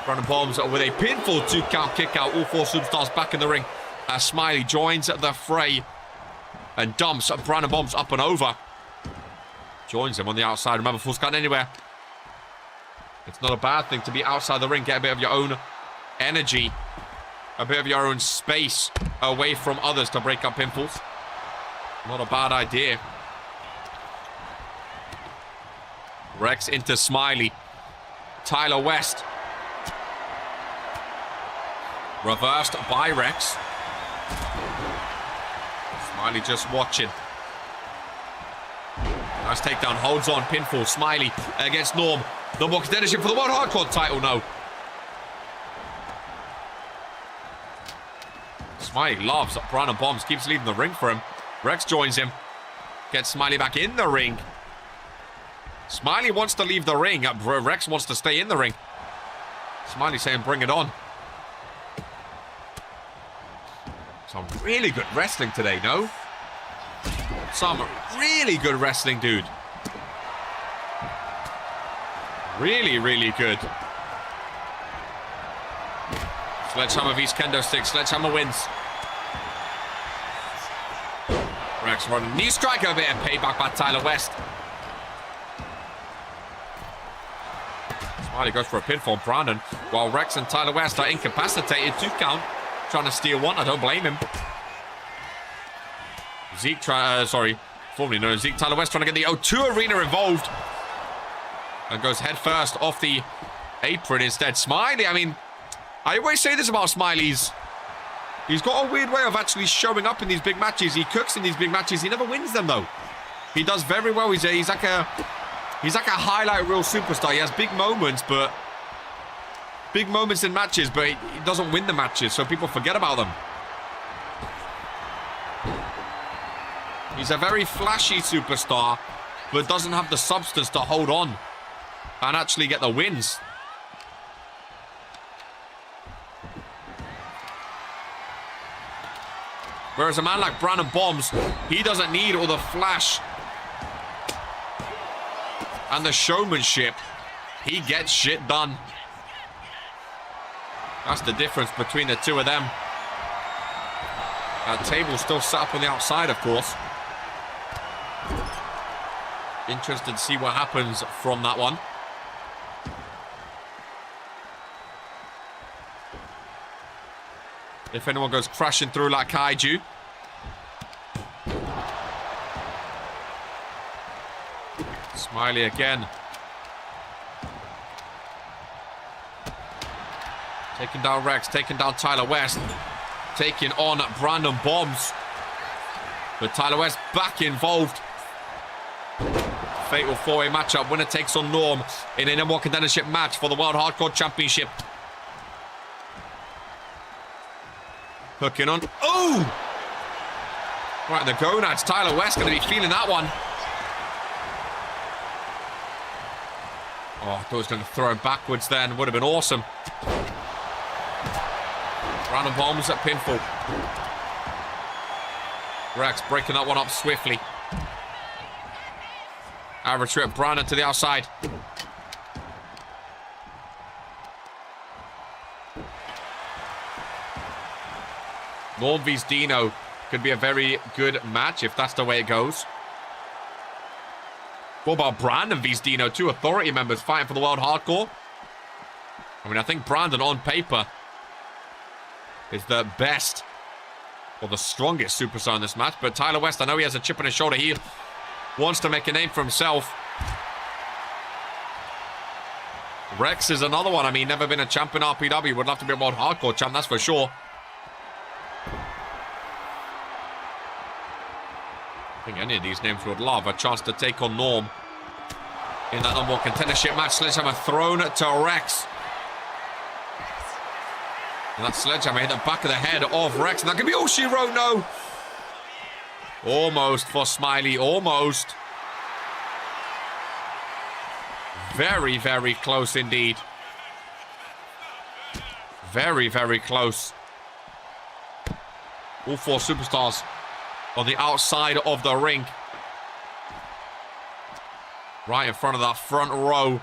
Brandon Bombs with a pinfall 2-count kick out. All four superstars back in the ring as Smiley joins the fray and dumps Brandon Bombs up and over. Joins him on the outside. Remember, falls count anywhere. It's not a bad thing to be outside the ring. Get a bit of your own energy. A bit of your own space away from others to break up pinfalls. Not a bad idea. Rex into Smiley. Tyler West. Reversed by Rex. Smiley just watching. Nice takedown. Holds on. Pinfall. Smiley against Norm. Number one contendership for the World Hardcore title. No. Smiley loves Brandon Bombs. Keeps leaving the ring for him. Rex joins him. Gets Smiley back in the ring. Smiley wants to leave the ring. Rex wants to stay in the ring. Smiley saying, bring it on. Some really good wrestling today, no? Some really good wrestling, dude. Really, really good. Sledgehammer vs kendo stick. Sledgehammer wins. Rex running. Knee strike, a bit of payback by Tyler West. Smiley goes for a pinfall, Brandon, while Rex and Tyler West are incapacitated. 2 count. Trying to steal one. I don't blame him. Zeke, formerly known as Zeke. Tyler West trying to get the O2 Arena involved. And goes head first off the apron instead. Smiley, I mean, I always say this about Smiley's. He's got a weird way of actually showing up in these big matches. He cooks in these big matches. He never wins them, though. He does very well. He's like a highlight reel superstar. He has big moments, but big moments in matches, but he doesn't win the matches, so people forget about them. He's a very flashy superstar, but doesn't have the substance to hold on and actually get the wins. Whereas a man like Brandon Bombs, he doesn't need all the flash and the showmanship. He gets shit done. That's the difference between the two of them. That table's still set up on the outside, of course. Interested to see what happens from that one. If anyone goes crashing through like Kaiju. Smiley again. Taking down Rex, taking down Tyler West. Taking on Brandon Bombs. But Tyler West back involved. Fatal 4-way matchup. Winner takes on Norm in a number one contendership match for the World Hardcore Championship. Hooking on. Oh! Right in the gonads. Tyler West going to be feeling that one. Oh, I thought he was going to throw him backwards then. Would have been awesome. Brandon Bombs at pinfall. Rex breaking that one up swiftly. Average trip. Brandon to the outside. Norm vs Dino could be a very good match if that's the way it goes. What about Brandon vs Dino? Two Authority members fighting for the World Hardcore. I mean, I think Brandon on paper is the best or the strongest superstar in this match. But Tyler West, I know he has a chip on his shoulder. He wants to make a name for himself. Rex is another one. I mean, never been a champ in RPW. Would love to be a World Hardcore champ, that's for sure. I think any of these names would love a chance to take on Norm in that number one contendership match. Sledgehammer thrown to Rex. And that sledgehammer hit the back of the head of Rex. And that could be all she wrote. No. Almost for Smiley. Almost. Very, very close indeed. Very, very close. All four superstars on the outside of the ring. Right in front of that front row.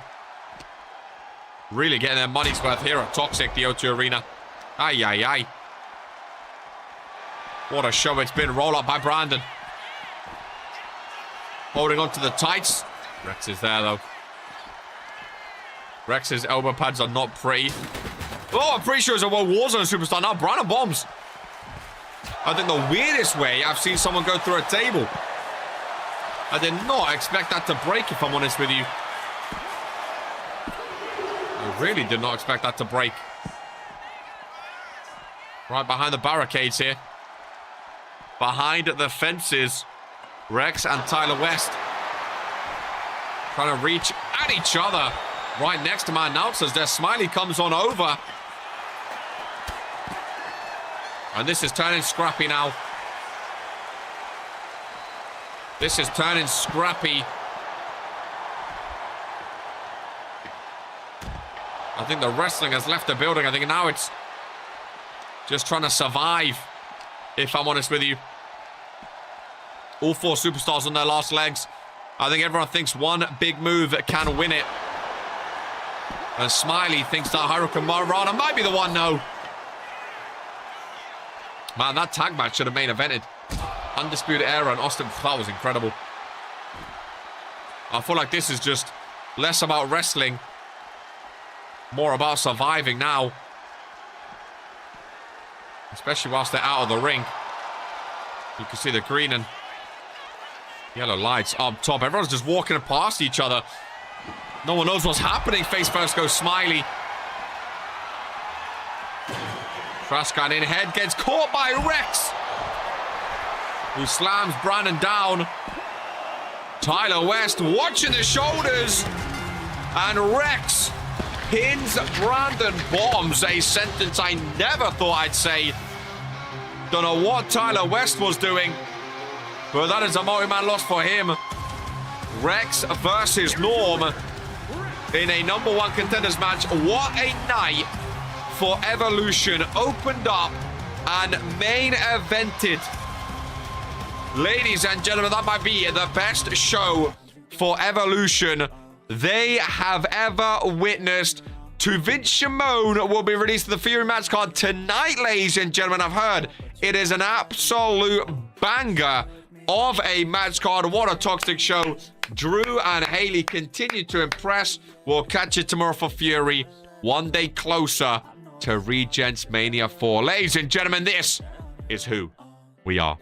Really getting their money's worth here at Toxic, the O2 Arena. Ay, ay, ay. What a show it's been. Roll up by Brandon. Holding on to the tights. Rex is there, though. Rex's elbow pads are not pretty. Oh, I'm pretty sure it's a World Warzone superstar. Now Brandon bombs. I think the weirdest way I've seen someone go through a table. I did not expect that to break, if I'm honest with you. I really did not expect that to break. Right behind the barricades here. Behind the fences. Rex and Tyler West. Trying to reach at each other. Right next to my announcers. Their Smiley comes on over. And this is turning scrappy now. This is turning scrappy. I think the wrestling has left the building. I think now it's just trying to survive, if I'm honest with you. All four superstars on their last legs. I think everyone thinks one big move can win it. And Smiley thinks that Hurricane Marana might be the one. No. Man, that tag match should have main evented. Undisputed Era and Austin. That was incredible. I feel like this is just less about wrestling, more about surviving now. Especially whilst they're out of the ring. You can see the green and yellow lights up top. Everyone's just walking past each other. No one knows what's happening. Face first goes Smiley. Traskine in head gets caught by Rex, who slams Brandon down. Tyler West watching the shoulders. And Rex pins Brandon. Bombs, a sentence I never thought I'd say. Don't know what Tyler West was doing, but that is a multi-man loss for him. Rex versus Norm in a number one contenders match. What a night for Evolution. Opened up and main evented. Ladies and gentlemen, that might be the best show for Evolution they have ever witnessed. To Vince Shimon will be released the Fury match card tonight, ladies and gentlemen. I've heard it is an absolute banger of a match card. What a toxic show. Drew and Haley continue to impress. We'll catch you tomorrow for Fury. One day closer to Regents Mania 4. Ladies and gentlemen, this is who we are.